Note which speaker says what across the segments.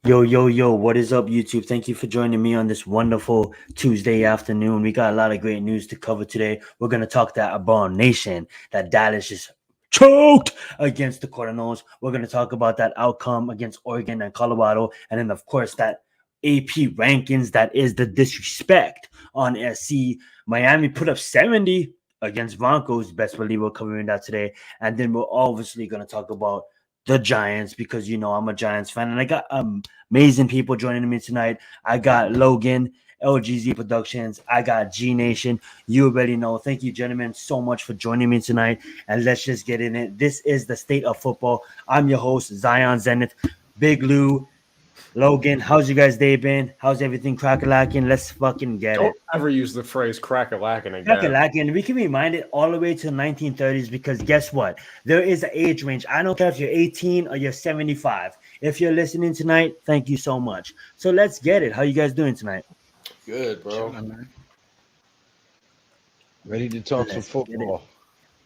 Speaker 1: Yo, yo, yo, what is up, YouTube? Thank you for joining me on this wonderful Tuesday afternoon. We got a lot of great news to cover today. We're going to talk that abomination that Dallas is choked against the Cardinals. We're going to talk about that outcome against Oregon and Colorado. And then, of course, that AP rankings that is the disrespect on SC. Miami put up 70 against Broncos. Best believe we're covering that today. And then we're obviously going to talk about the Giants because I'm a Giants fan, and I got amazing people joining me tonight. I got Logan, LGZ Productions. I got G Nation. You already know. Thank you, gentlemen, so much for joining me tonight. And let's just get in it. This is the state of football. I'm your host, Zion Zenith, Big Lou, Logan. How's you guys' day been? How's everything crack-a-lacking? Let's fucking get
Speaker 2: Don't
Speaker 1: it.
Speaker 2: ever use the phrase crack-a-lacking again.
Speaker 1: Crack-a-lacking. We can rewind it all the way to the 1930s because guess what? There is an age range. I don't care if you're 18 or you're 75. If you're listening tonight, thank you so much. So let's get it. How you guys doing tonight?
Speaker 2: Good, bro.
Speaker 3: Chilling, man. Ready to talk some
Speaker 1: Let's get it.
Speaker 3: football.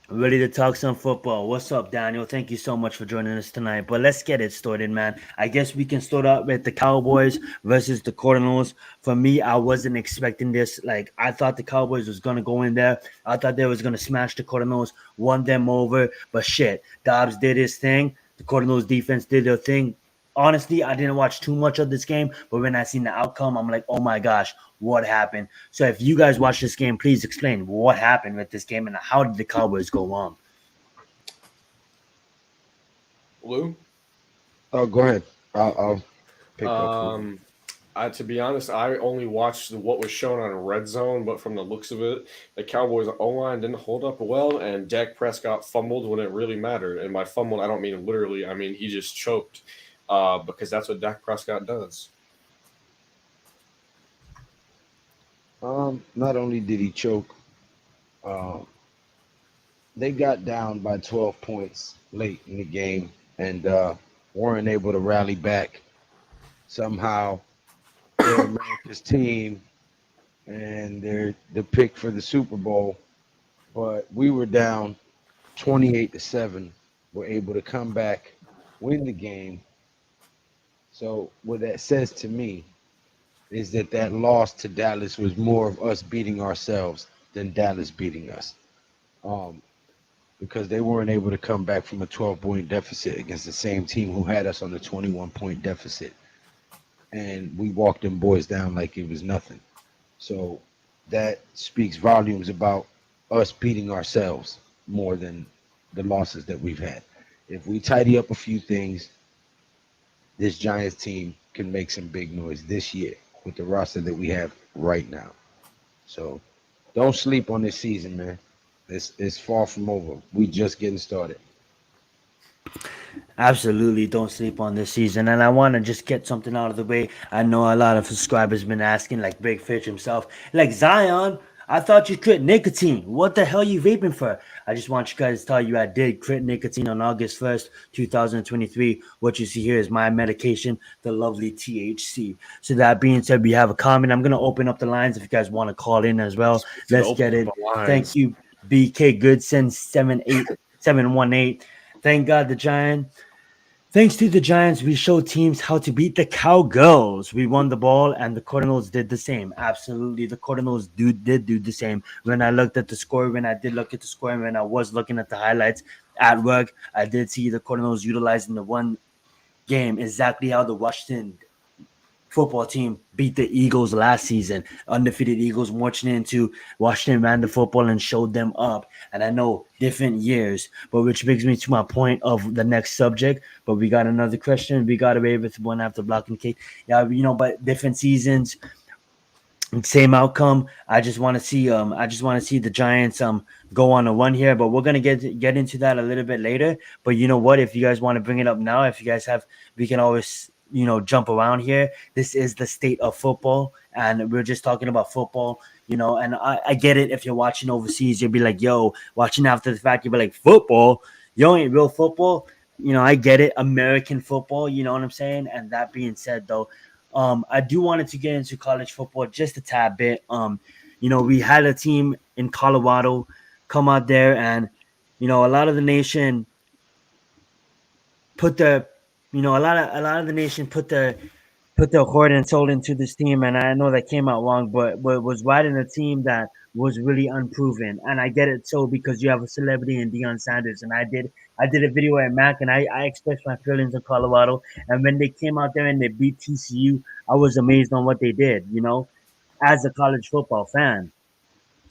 Speaker 1: Ready to talk some football. What's up, Daniel? Thank you so much for joining us tonight. But let's get it started, man. I guess we can start out with the Cowboys versus the Cardinals. For me, I wasn't expecting this. Like, I thought the Cowboys was gonna go in there. I thought they was gonna smash the Cardinals, won them over. But shit, Dobbs did his thing. The Cardinals defense did their thing. Honestly, I didn't watch too much of this game, but when I seen the outcome, I'm like, oh my gosh, what happened? So if you guys watch this game, please explain what happened with this game and how did the Cowboys go wrong?
Speaker 2: Lou?
Speaker 3: Oh, go ahead. I'll pick up.
Speaker 2: To be honest, I only watched what was shown on Red Zone, but from the looks of it, the Cowboys O-line didn't hold up well, and Dak Prescott fumbled when it really mattered. And by fumbled, I don't mean literally. I mean he just choked because that's what Dak Prescott does.
Speaker 3: Not only did he choke, uh, they got down by 12 points late in the game and weren't able to rally back. Somehow, they're America's team and they're the pick for the Super Bowl. But we were down 28-7. Were able to come back, win the game. So what that says to me is that loss to Dallas was more of us beating ourselves than Dallas beating us. Um, because they weren't able to come back from a 12-point deficit against the same team who had us on a 21-point deficit. And we walked them boys down like it was nothing. So that speaks volumes about us beating ourselves more than the losses that we've had. If we tidy up a few things, this Giants team can make some big noise this year with the roster that we have right now. So don't sleep on this season, man. It's far from over. We just getting started.
Speaker 1: Absolutely, don't sleep on this season. And I want to just get something out of the way. I know a lot of subscribers been asking, like Big Fish himself, like Zion. I thought you quit nicotine. What the hell you vaping for? I just want you guys to tell you I did quit nicotine on August 1st, 2023. What you see here is my medication, the lovely THC. So that being said, we have a comment. I'm gonna open up the lines if you guys want to call in as well. Let's get it. Thank you, BK Goodson 78718. Thank God the Giant. Thanks to the Giants, we showed teams how to beat the Cowgirls. We won the ball, and the Cardinals did the same. Absolutely, the Cardinals did do the same. When I looked at the score, when I did look at the score, and when I was looking at the highlights at work, I did see the Cardinals utilizing the one game exactly how the Washington football team beat the Eagles last season. Undefeated Eagles marching into Washington, ran the football and showed them up. And I know different years, but which brings me to my point of the next subject. But we got another question. We got away with one after blocking Kate. Yeah, but different seasons, same outcome. I just want to see the Giants go on a run here, but we're gonna get into that a little bit later. But you know what? If you guys want to bring it up now, if you guys have, we can always jump around here. This is the state of football, and we're just talking about football. And I get it. If you're watching overseas, you'll be like, yo, watching after the fact, you'll be like, football, yo, ain't real football. I get it, American football, you know what I'm saying? And that being said, though, I do wanted to get into college football just a tad bit. We had a team in Colorado come out there, and a lot of the nation put their, a lot of the nation put their put their heart and soul into this team, and I know that came out wrong, but was riding a team that was really unproven, and I get it so because you have a celebrity in Deion Sanders, and I did a video at Mac, and I expressed my feelings in Colorado, and when they came out there and they beat TCU, I was amazed on what they did, as a college football fan.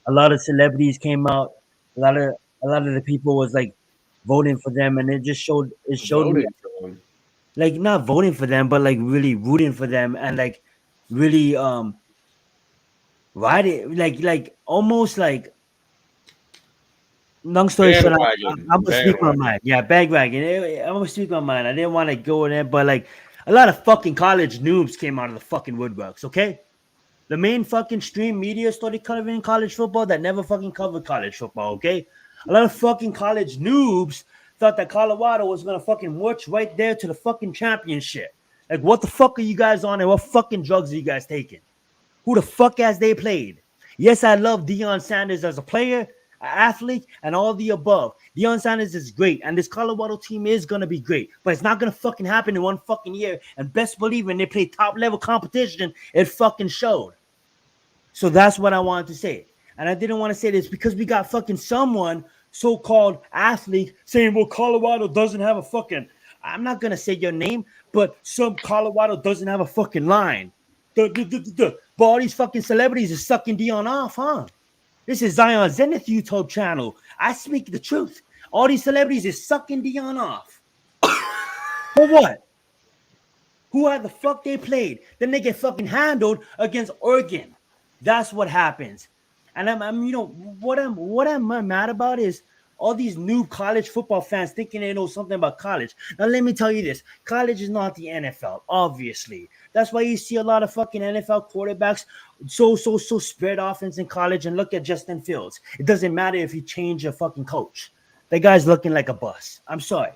Speaker 1: A lot of celebrities came out, a lot of a lot of the people was like voting for them, and it showed me
Speaker 2: Voting for him.
Speaker 1: like not voting for them, but like really rooting for them and like really riding like almost like long story short,
Speaker 2: Bandwagon.
Speaker 1: I'm gonna speak my
Speaker 2: Bandwagon.
Speaker 1: mind. Yeah, bandwagon. I'm gonna speak my mind. I didn't want to go in there, but like a lot of fucking college noobs came out of the fucking woodworks. Okay, the main fucking stream media started covering college football that never fucking covered college football. Okay, a lot of fucking college noobs thought that Colorado was gonna fucking march right there to the fucking championship. Like, what the fuck are you guys on, and what fucking drugs are you guys taking? Who the fuck has they played? Yes, I love Deion Sanders as a player, an athlete, and all the above. Deion Sanders is great, and this Colorado team is gonna be great, but it's not gonna fucking happen in one fucking year. And best believe when they play top level competition, it fucking showed. So that's what I wanted to say. And I didn't want to say this because we got fucking someone, so-called athlete, saying, well, Colorado doesn't have a fucking, I'm not going to say your name, but some Colorado doesn't have a fucking line. But all these fucking celebrities are sucking Dion off, huh? This is Zion Zenith YouTube channel. I speak the truth. All these celebrities is sucking Dion off. For what? Who had the fuck they played? Then they get fucking handled against Oregon. That's what happens. And I'm what I'm mad about is all these new college football fans thinking they know something about college. Now let me tell you this: college is not the NFL, obviously. That's why you see a lot of fucking NFL quarterbacks so spread offense in college. And look at Justin Fields. It doesn't matter if you change your fucking coach. The guy's looking like a bus. I'm sorry.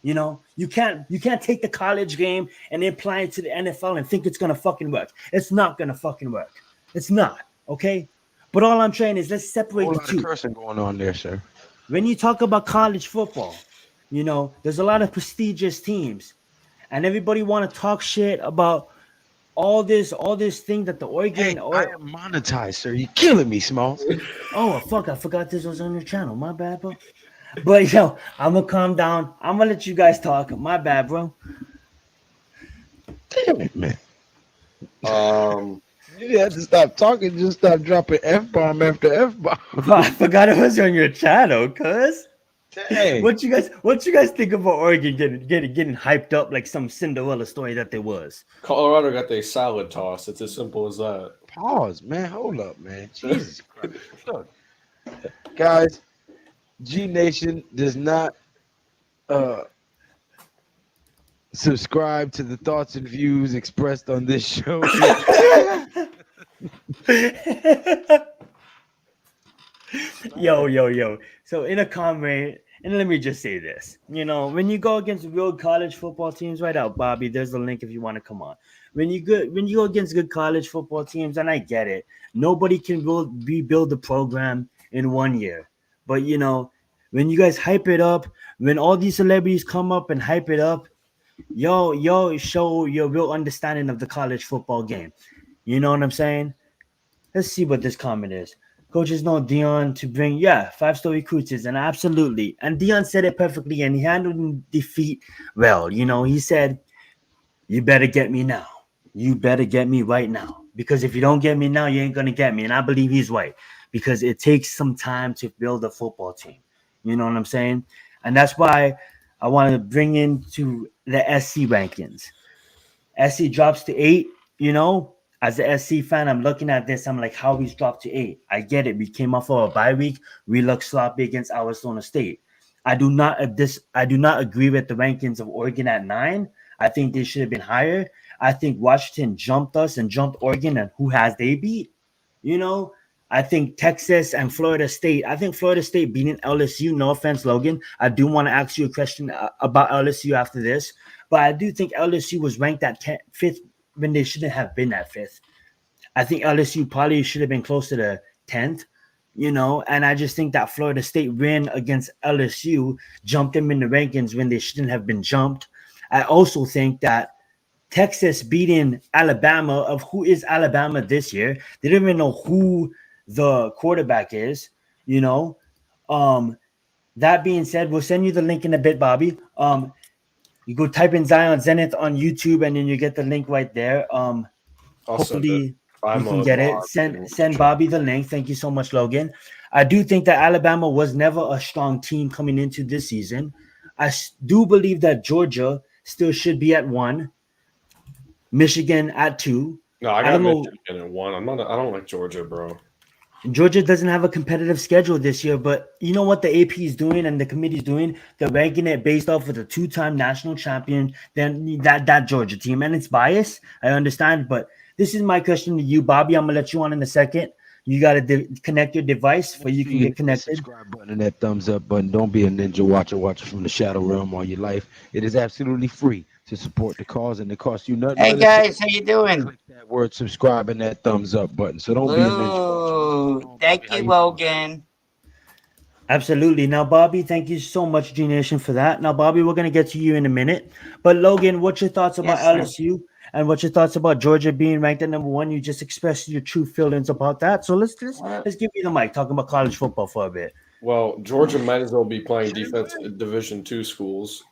Speaker 1: You can't take the college game and apply it to the NFL and think it's gonna fucking work. It's not gonna fucking work. It's not, okay? But all I'm saying is let's separate
Speaker 3: Whole
Speaker 1: the
Speaker 3: lot of
Speaker 1: two.
Speaker 3: cursing going on there, sir.
Speaker 1: When you talk about college football, there's a lot of prestigious teams, and everybody want to talk shit about all this thing that the
Speaker 3: Hey,
Speaker 1: Oregon
Speaker 3: I
Speaker 1: or
Speaker 3: am monetized, sir. You're killing me, Smalls.
Speaker 1: oh fuck, I forgot this was on your channel. My bad, bro. But I'm gonna calm down. I'm gonna let you guys talk. My bad, bro.
Speaker 3: Damn it, man.
Speaker 2: Um,
Speaker 3: You had to stop talking, just stop dropping F-bomb after F-bomb.
Speaker 1: Bro, I forgot it was on your channel, cuz.
Speaker 3: Dang.
Speaker 1: What you guys think about Oregon getting hyped up like some Cinderella story that there was?
Speaker 2: Colorado got their salad toss. It's as simple as that.
Speaker 3: Pause, man. Hold up, man. Jesus Christ. Look, guys, G Nation does not subscribe to the thoughts and views expressed on this show.
Speaker 1: Yo. So in a comment, and let me just say this: when you go against real college football teams, right out, Bobby. There's the link if you want to come on. When you go against good college football teams, and I get it, nobody can rebuild the program in 1 year. But when you guys hype it up, when all these celebrities come up and hype it up, yo, show your real understanding of the college football game. You know what I'm saying? Let's see what this comment is. Coaches know Dion to bring, 5-star recruits, and absolutely. And Dion said it perfectly, and he handled defeat well. He said, you better get me now. You better get me right now. Because if you don't get me now, you ain't going to get me. And I believe he's right. Because it takes some time to build a football team. You know what I'm saying? And that's why I want to bring into the SC rankings. SC drops to 8, As a SC fan, I'm looking at this. I'm like, how he's dropped to 8. I get it. We came off of a bye week. We look sloppy against Arizona State. I do not agree with the rankings of Oregon at 9. I think they should have been higher. I think Washington jumped us and jumped Oregon, and who has they beat? I think Texas and Florida State. I think Florida State beating LSU. No offense, Logan. I do want to ask you a question about LSU after this, but I do think LSU was ranked at 5th when they shouldn't have been at 5th. I think LSU probably should have been close to the 10th, and I just think that Florida State win against LSU jumped them in the rankings when they shouldn't have been jumped. I also think that Texas beating Alabama, of who is Alabama this year. They don't even know who the quarterback is, you know. Um, that being said, we'll send you the link in a bit, Bobby. You go type in Zion Zenith on YouTube, and then you get the link right there.
Speaker 2: I'll send it.
Speaker 1: Hopefully you
Speaker 2: I'm
Speaker 1: can
Speaker 2: a
Speaker 1: get it.
Speaker 2: mod.
Speaker 1: Send Bobby the link. Thank you so much, Logan. I do think that Alabama was never a strong team coming into this season. Do believe that Georgia still should be at 1, Michigan at 2.
Speaker 2: No, I
Speaker 1: I
Speaker 2: got
Speaker 1: don't know.
Speaker 2: Michigan at 1. I don't like Georgia, bro.
Speaker 1: Georgia doesn't have a competitive schedule this year, but you know what the AP is doing and the committee is doing? They're ranking it based off of the 2-time national champion, then that Georgia team. And it's biased, I understand, but this is my question to you, Bobby. I'm gonna let you on in a second. You gotta connect your device so you can get connected.
Speaker 3: Subscribe button and that thumbs up button. Don't be a ninja watcher from the shadow realm all your life. It is absolutely free to support the cause, and it costs you nothing.
Speaker 4: Hey
Speaker 3: but
Speaker 4: guys, how you doing?
Speaker 3: click that word subscribe and that thumbs up button. So don't be a ninja watcher. What's going
Speaker 4: Ooh,
Speaker 3: on,
Speaker 4: thank
Speaker 3: Bobby? How
Speaker 4: you,
Speaker 3: you doing?
Speaker 4: Logan.
Speaker 1: Absolutely. Now, Bobby, thank you so much, G Nation, for that. Now, Bobby, we're gonna get to you in a minute. But Logan, what's your thoughts about
Speaker 4: Yes, sir.
Speaker 1: LSU and what's your thoughts about Georgia being ranked at number 1? You just expressed your true feelings about that. So let's give you the mic, talking about college football for a bit.
Speaker 2: Well, Georgia might as well be playing defense at Division II schools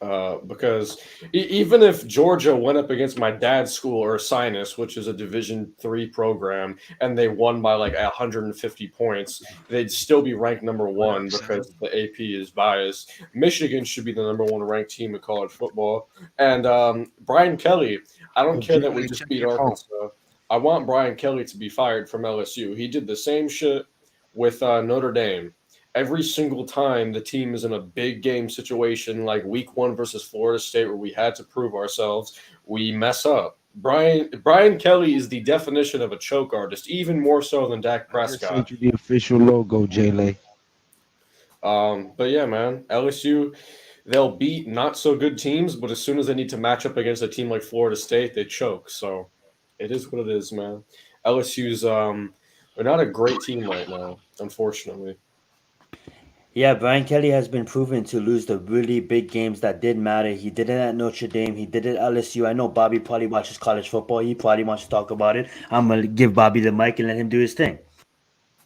Speaker 2: because even if Georgia went up against my dad's school, Ursinus, which is a Division III program, and they won by like 150 points, they'd still be ranked number 1 because the AP is biased. Michigan should be the number 1 ranked team in college football. And Brian Kelly, I don't care that we just beat Arkansas. I want Brian Kelly to be fired from LSU. He did the same shit with Notre Dame. Every single time the team is in a big game situation like week 1 versus Florida State where we had to prove ourselves, we mess up. Brian Kelly is the definition of a choke artist, even more so than Dak
Speaker 3: I just
Speaker 2: Prescott.
Speaker 3: sent you the official logo, Jay.
Speaker 2: But yeah, man, LSU, they'll beat not so good teams, but as soon as they need to match up against a team like Florida State, they choke. So it is what it is, man. LSU's they're not a great team right now, unfortunately.
Speaker 1: Yeah, Brian Kelly has been proven to lose the really big games that did matter. He did it at Notre Dame. He did it at LSU. I know Bobby probably watches college football. He probably wants to talk about it. I'm going to give Bobby the mic and let him do his thing.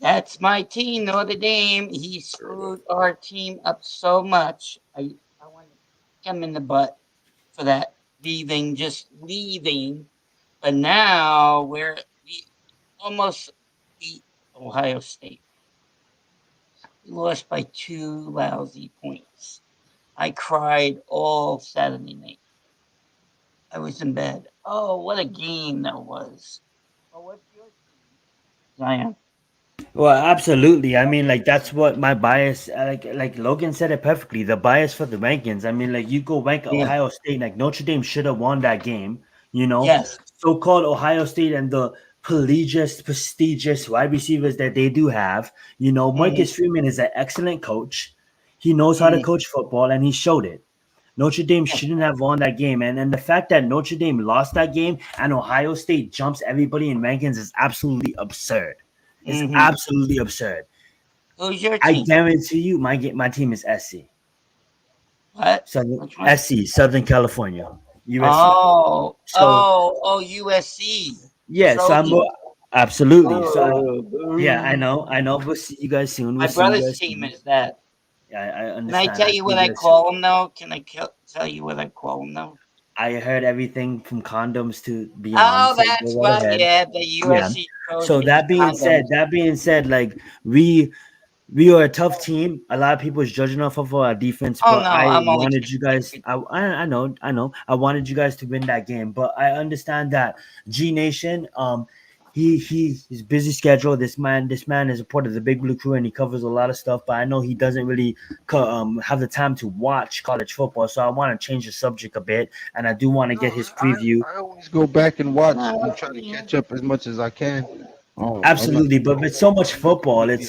Speaker 4: That's my team, Notre Dame. He screwed our team up so much. I want to kick him in the butt for that just leaving. But now we almost beat Ohio State. We lost by 2 lousy points. I cried all Saturday night. I was in bed. Oh, what a game that was. Oh, what's your team, Zion?
Speaker 1: Well, absolutely. I mean, like that's what my bias. Like Logan said it perfectly. The bias for the rankings. I mean, like you go rank
Speaker 4: Yeah.
Speaker 1: Ohio State. Like Notre Dame should have won that game. You know,
Speaker 4: Yes.
Speaker 1: so-called Ohio State and the prestigious wide receivers that they do have. You know, Marcus Freeman is an excellent coach. He knows how to coach football, and he showed it. Notre Dame shouldn't have won that game, and the fact that Notre Dame lost that game and Ohio State jumps everybody in rankings is absolutely absurd. It's absolutely absurd.
Speaker 4: Who's your
Speaker 1: I
Speaker 4: team?
Speaker 1: guarantee you, my team is SC.
Speaker 4: What?
Speaker 1: Southern California, USC.
Speaker 4: Oh,
Speaker 1: So
Speaker 4: USC.
Speaker 1: yeah, so I'm
Speaker 4: Trojans.
Speaker 1: absolutely. So yeah, I know. We'll see you guys soon.
Speaker 4: My brother's team is that.
Speaker 1: I
Speaker 4: Can
Speaker 1: understand.
Speaker 4: I tell you what I call them though? Can I tell you what I call them though?
Speaker 1: I heard everything from condoms to beyond.
Speaker 4: Oh,
Speaker 1: So
Speaker 4: that's
Speaker 1: go
Speaker 4: right.
Speaker 1: ahead.
Speaker 4: Yeah, the USC Trojans.
Speaker 1: So that being said, like we are a tough team. A lot of people is judging off of our defense,
Speaker 4: Oh,
Speaker 1: but
Speaker 4: no,
Speaker 1: I
Speaker 4: I'm only
Speaker 1: wanted you guys. I know. I wanted you guys to win that game, but I understand that G Nation. He's busy schedule. This man is a part of the Big Blue Crew, and he covers a lot of stuff. But I know he doesn't really have the time to watch college football. So I want to change the subject a bit, and I do want to get his preview.
Speaker 3: I always go back and watch and try to catch up as much as I can.
Speaker 1: Absolutely, but with so much football, it's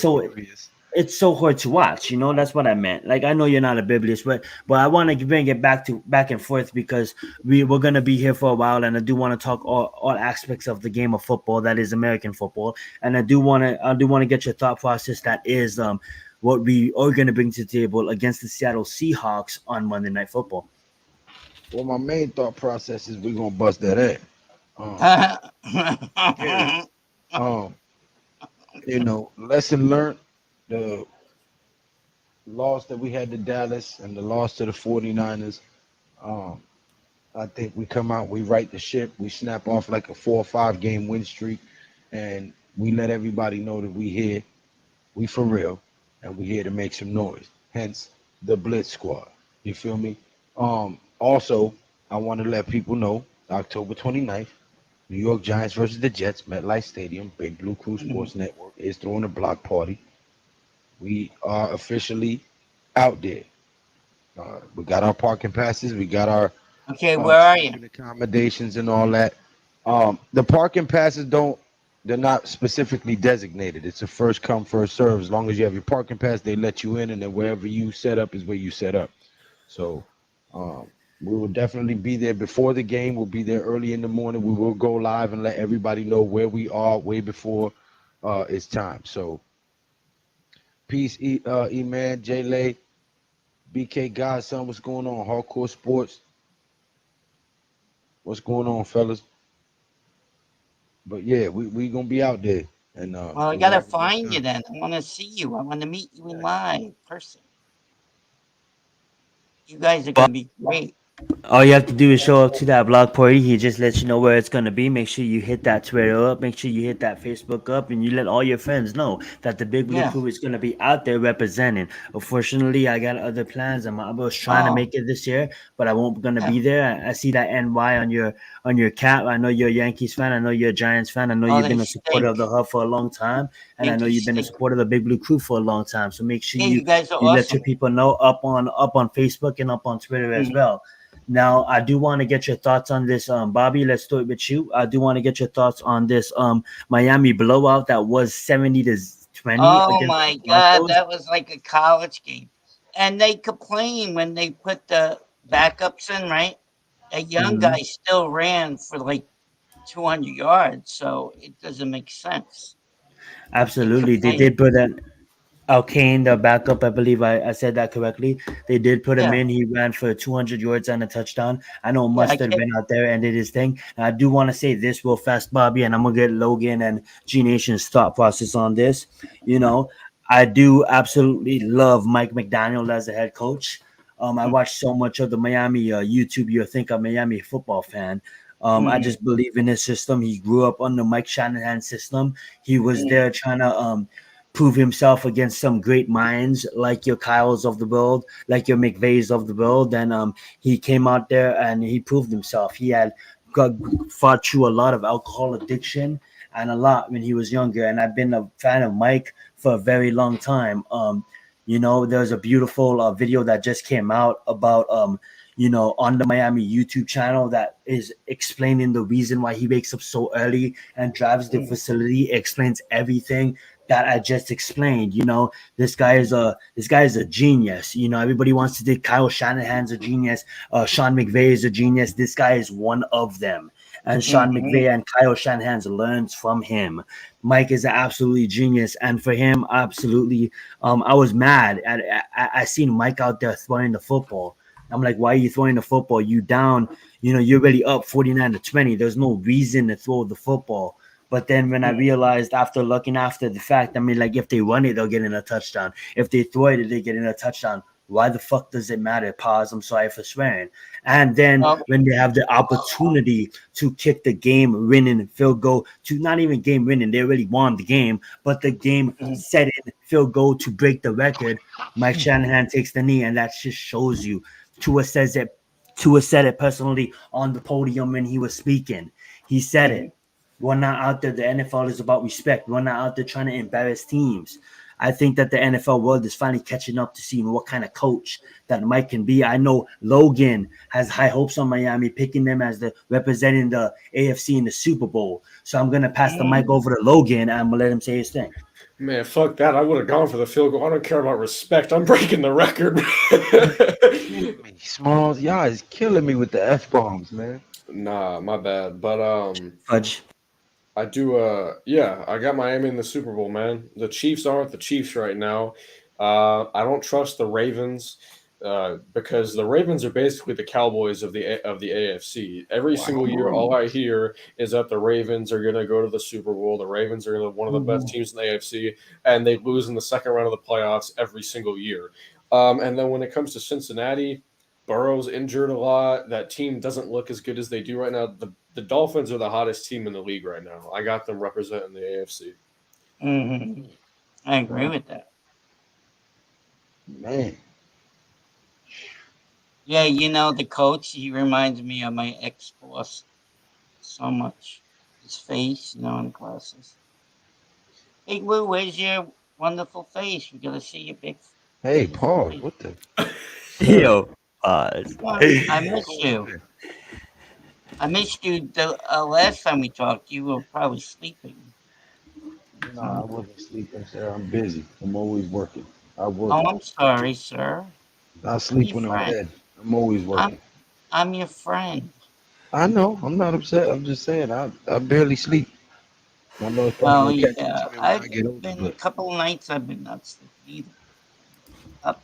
Speaker 1: so hard to watch. You know, that's what I meant. Like I know you're not a bibliist, but I want to bring it back and forth because we're gonna be here for a while, and I do want to talk all aspects of the game of football that is American football, and I do want to get your thought process that is what we are gonna bring to the table against the Seattle Seahawks on Monday Night Football.
Speaker 3: Well, my main thought process is we're gonna bust that ass. Period. Um, lesson learned. The loss that we had to Dallas and the loss to the 49ers. Um, I think we come out, we right the ship, we snap off like a 4 or 5 game win streak, and we let everybody know that we here, we for real, and we here to make some noise. Hence the Blitz Squad. You feel me? Also, I want to let people know October 29th, New York Giants versus the Jets, MetLife Stadium, Big Blue Crew Sports Network is throwing a block party. We are officially out there. We got our parking passes, we got our
Speaker 4: Okay, where are you?
Speaker 3: sleeping accommodations and all that. The parking passes they're not specifically designated. It's a first come, first serve. As long as you have your parking pass, they let you in, and then wherever you set up is where you set up. So um, we will definitely be there before the game. We'll be there early in the morning. We will go live and let everybody know where we are way before it's time. So peace, E-Man, J-Lay, BK Godson, what's going on? Hardcore Sports, what's going on, fellas? But yeah, we gonna be out there, and
Speaker 4: Well, I
Speaker 3: we're gonna
Speaker 4: gotta
Speaker 3: have a good
Speaker 4: find you
Speaker 3: time.
Speaker 4: then. I want to see you. I want to meet you in live person. You guys are gonna be great.
Speaker 1: All you have to do is show up to that block party. He just lets you know where it's gonna be. Make sure you hit that Twitter up. Make sure you hit that Facebook up, and you let all your friends know that the Big Blue
Speaker 4: Yeah.
Speaker 1: Crew is gonna be out there representing. Unfortunately, I got other plans. I was trying to
Speaker 4: Oh,
Speaker 1: make it this year, but I won't gonna
Speaker 4: yeah.
Speaker 1: be there. I see that NY on your cap. I know you're a Yankees fan. I know you're a Giants fan. I know
Speaker 4: Oh,
Speaker 1: you've
Speaker 4: they
Speaker 1: been a supporter of
Speaker 4: stink.
Speaker 1: the Hub for a long time, and I know
Speaker 4: Yankees
Speaker 1: you've been a
Speaker 4: stink.
Speaker 1: supporter of the Big Blue Crew for a long time. So make sure
Speaker 4: Yeah, you guys are
Speaker 1: you let your
Speaker 4: awesome.
Speaker 1: people know up on Facebook and up on Twitter as
Speaker 4: Mhm.
Speaker 1: well. Now, I do want to get your thoughts on this, Bobby. Let's do it with you. I do want to get your thoughts on this Miami blowout that was 70-20
Speaker 4: Oh
Speaker 1: against the
Speaker 4: my God,
Speaker 1: Broncos.
Speaker 4: that was like a college game. And they complain when they put the backups in, right? That young guy
Speaker 1: Hmm.
Speaker 4: still ran for like 200 yards, so it doesn't make sense. They
Speaker 1: Absolutely, they
Speaker 4: complain.
Speaker 1: did put an Kane, the backup. I believe I said that correctly. They did put him
Speaker 4: Yeah,
Speaker 1: in. He ran for 200 yards and a touchdown. I know
Speaker 4: yeah, I
Speaker 1: Mustard
Speaker 4: can't.
Speaker 1: went out there and did his thing. And I do want to say this real fast, Bobby, and I'm gonna get Logan and G Nation's thought process on this. You know, I do absolutely love Mike McDaniel as a head coach. I watched so much of the Miami YouTube. You think a Miami football fan. I
Speaker 4: Mm,
Speaker 1: just believe in his system. He grew up under Mike Shanahan's system. He was
Speaker 4: mm,
Speaker 1: there trying to prove himself against some great minds like your Kyles of the world, like your McVays of the world. And he came out there and he proved himself. He had got fought through a lot of alcohol addiction and a lot when he was younger. And I've been a fan of Mike for a very long time. There's a beautiful video that just came out about on the Miami YouTube channel that is explaining the reason why he wakes up so early and drives the
Speaker 4: mm,
Speaker 1: facility. It explains everything that I just explained. This guy is a genius. Everybody wants to think Kyle Shanahan's a genius. Sean McVay is a genius. This guy is one of them. And Sean
Speaker 4: mhm,
Speaker 1: McVay and Kyle Shanahan learns from him. Mike is an absolutely genius, and for him, absolutely. I was mad. I seen Mike out there throwing the football. I'm like, why are you throwing the football? You down? You're really up 49-20. There's no reason to throw the football. But then when I
Speaker 4: mm.
Speaker 1: realized after looking after the fact, I mean, like if they run it, they'll get in a touchdown. If they throw it, they get in a touchdown. Why the fuck does it matter? Pause. I'm sorry for swearing. And then
Speaker 4: Oh,
Speaker 1: when they have the opportunity to kick the game winning field goal, to not even game winning, they already won the game, but the game
Speaker 4: mm,
Speaker 1: setting field goal to break the record. Mike Shanahan takes the knee, and that just shows you. Tua says it. Tua said it personally on the podium when he was speaking. He said
Speaker 4: mhm.
Speaker 1: it. We're not out there. The NFL is about respect. We're not out there trying to embarrass teams. I think that the NFL world is finally catching up to seeing what kind of coach that Mike can be. I know Logan has high hopes on Miami, picking them as the representing the AFC in the Super Bowl. So I'm gonna pass the mic
Speaker 4: Mm.
Speaker 1: over to Logan and I'm gonna let him say his thing.
Speaker 2: Man, fuck that. I would have gone for the field goal. I don't care about respect. I'm breaking the record.
Speaker 3: Killing me, Smalls. Y'all is killing me with the F bombs, man.
Speaker 2: Nah, my bad. But
Speaker 1: Fudge.
Speaker 2: I do yeah, I got Miami in the Super Bowl, man. The Chiefs aren't the Chiefs right now. I don't trust the Ravens. because the Ravens are basically the Cowboys of the AFC. Every single year, all I hear is that the Ravens are going to go to the Super Bowl. The Ravens are one of the best teams in the AFC, and they lose in the second round of the playoffs every single year. And then when it comes to Cincinnati, Burrow's injured a lot. That team doesn't look as good as they do right now. The Dolphins are the hottest team in the league right now. I got them representing the AFC.
Speaker 4: Mm-hmm. I agree with that.
Speaker 3: Man,
Speaker 4: Yeah, the coach, he reminds me of my ex-boss so much. His face, in classes. Hey, Lou, where's your wonderful face? We gotta see your big
Speaker 3: hey,
Speaker 4: beautiful
Speaker 3: Paul,
Speaker 4: face.
Speaker 3: what the?
Speaker 1: Yo, pause.
Speaker 4: I miss you. I missed you the last time we talked. You were probably sleeping.
Speaker 3: No, I wasn't sleeping, sir. I'm busy. I'm always working. I work.
Speaker 4: Oh, I'm sorry, sir.
Speaker 3: I
Speaker 4: I'm
Speaker 3: sleep
Speaker 4: your
Speaker 3: when I'm
Speaker 4: friend.
Speaker 3: dead. I'm always working.
Speaker 4: I'm your friend.
Speaker 3: I know. I'm not upset. I'm just saying I barely sleep. I know it's probably
Speaker 4: Well,
Speaker 3: gonna catch up
Speaker 4: yeah,
Speaker 3: to me when
Speaker 4: I've
Speaker 3: I get older,
Speaker 4: been a
Speaker 3: but
Speaker 4: couple of nights I've been not sleeping either. Up.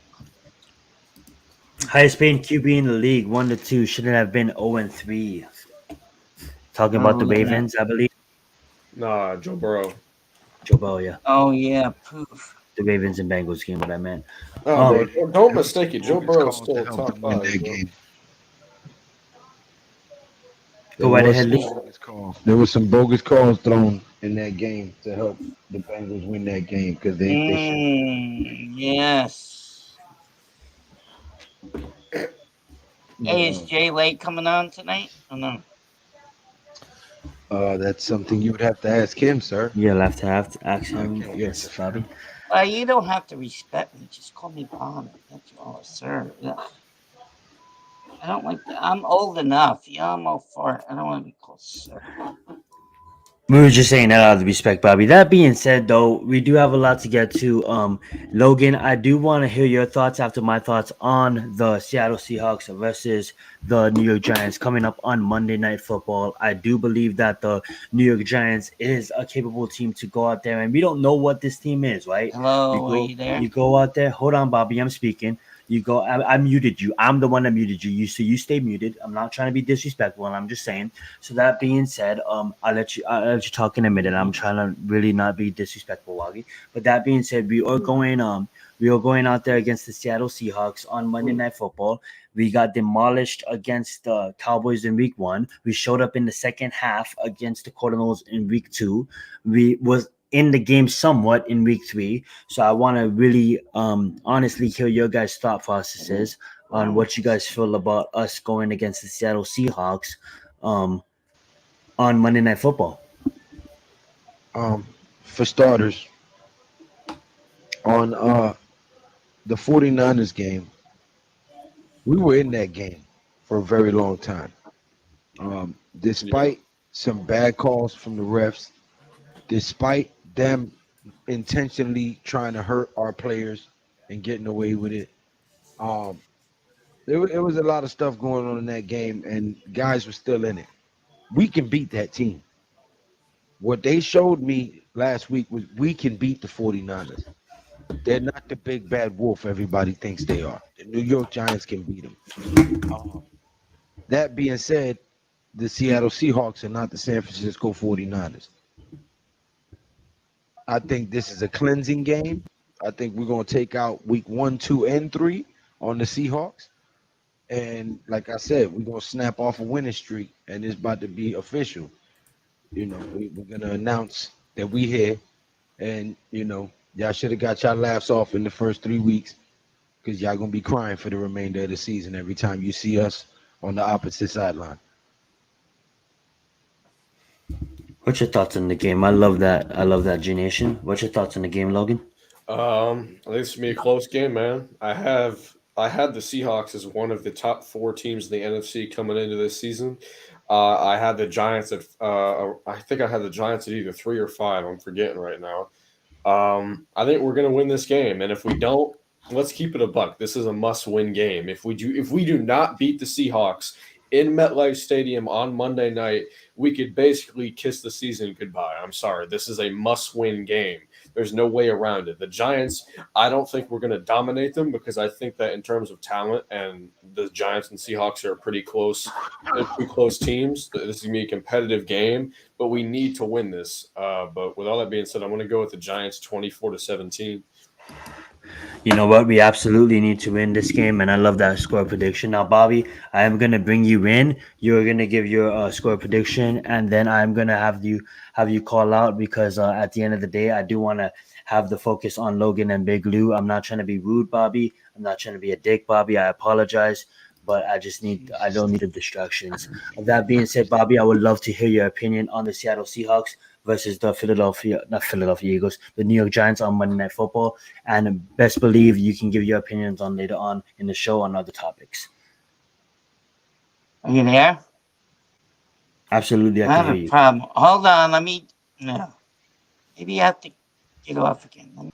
Speaker 1: Highest paying QB in the league, 1-2, shouldn't have been 0-3. Talking about the
Speaker 4: Oh, yeah.
Speaker 1: Ravens, I believe.
Speaker 2: Nah, Joe Burrow.
Speaker 1: Joe Burrow, yeah.
Speaker 4: Oh, yeah, poof.
Speaker 1: The Ravens and Bengals game, what I meant.
Speaker 2: Oh,
Speaker 1: Um,
Speaker 2: bro, don't mistake it. Joe
Speaker 3: bogus
Speaker 2: Burrow is
Speaker 3: calls
Speaker 2: still
Speaker 3: to
Speaker 2: a
Speaker 3: help
Speaker 2: top
Speaker 3: them win
Speaker 2: 5,
Speaker 3: that
Speaker 2: bro.
Speaker 3: game.
Speaker 1: Go
Speaker 3: There
Speaker 1: right
Speaker 3: was
Speaker 1: ahead,
Speaker 3: some
Speaker 1: Lee.
Speaker 3: bogus calls. There was some bogus calls thrown in that game to help the Bengals win that game because they should.
Speaker 4: Yes. Hey, is
Speaker 3: But
Speaker 4: Jay Lake coming on tonight? Oh, no.
Speaker 3: that's something you would have to ask him, sir.
Speaker 1: You'll have to ask
Speaker 3: I
Speaker 1: him.
Speaker 3: can't
Speaker 1: Yes,
Speaker 3: answer for
Speaker 1: Bobby.
Speaker 3: him.
Speaker 4: You don't have to respect me. Just call me Bobby. That's all, sir. Ugh. I don't like that. I'm old enough. Yeah, I'm all for it. I don't want to be called sir.
Speaker 1: We were just saying that out of respect, Bobby. That being said, though, we do have a lot to get to. Logan, I do want to hear your thoughts after my thoughts on the Seattle Seahawks versus the New York Giants coming up on Monday Night Football. I do believe that the New York Giants is a capable team to go out there, and we don't know what this team is, right?
Speaker 4: Hello, are you there?
Speaker 1: You go out there. Hold on, Bobby, I'm speaking. You go. I muted you. I'm the one that muted you. You stay muted. I'm not trying to be disrespectful, and I'm just saying. So that being said, I'll let you talk in a minute. I'm trying to really not be disrespectful, Wagi. But that being said, we are going out there against the Seattle Seahawks on Monday Night Football. We got demolished against the Cowboys in week 1. We showed up in the second half against the Cardinals in week 2. We was in the game somewhat in week 3. So I want to really honestly hear your guys' thought processes on what you guys feel about us going against the Seattle Seahawks um, on Monday Night Football.
Speaker 3: Um, for starters, on the 49ers game, we were in that game for a very long time. Despite some bad calls from the refs, despite them intentionally trying to hurt our players and getting away with it, um, there was a lot of stuff going on in that game, and guys were still in it. We can beat that team. What they showed me last week was we can beat the 49ers. They're not the big bad wolf everybody thinks they are. The New York Giants can beat them. That being said, the Seattle Seahawks are not the San Francisco 49ers. I think this is a cleansing game. I think we're going to take out week 1, 2, and 3 on the Seahawks. And like I said, we're going to snap off a winning streak, and it's about to be official. We're going to announce that we here. And, y'all should have got y'all laughs off in the first 3 weeks because y'all going to be crying for the remainder of the season every time you see us on the opposite sideline.
Speaker 1: What's your thoughts on the game? I love that. I love that, GNATION. What's your thoughts on the game, Logan?
Speaker 2: I think it's gonna be a close game, man. I had the Seahawks as one of the top 4 teams in the NFC coming into this season. I had the Giants at I think I had the Giants at either 3 or 5. I'm forgetting right now. I think we're gonna win this game, and if we don't, let's keep it a buck. This is a must-win game. If we do not beat the Seahawks in MetLife Stadium on Monday night, we could basically kiss the season goodbye. I'm sorry. This is a must-win game. There's no way around it. The Giants, I don't think we're going to dominate them because I think that in terms of talent, and the Giants and Seahawks are pretty close. They're two close teams. This is going to be a competitive game, but we need to win this. But with all that being said, I'm going to go with the Giants 24-17.
Speaker 1: You know what? We absolutely need to win this game, and I love that score prediction. Now, Bobby, I am gonna bring you in. You're gonna give your score prediction, and then I'm gonna have you call out because at the end of the day, I do want to have the focus on Logan and Big Lou. I'm not trying to be rude, Bobby. I'm not trying to be a dick, Bobby. I apologize, but I don't need the distractions. That being said, Bobby, I would love to hear your opinion on the Seattle Seahawks versus the not Philadelphia Eagles, the New York Giants on Monday Night Football. And best believe you can give your opinions on later on in the show on other topics.
Speaker 4: Are you there?
Speaker 1: Absolutely, I
Speaker 4: I
Speaker 1: can
Speaker 4: have
Speaker 1: hear
Speaker 4: a
Speaker 1: you.
Speaker 4: problem. Hold on. No. Maybe you have to get off again.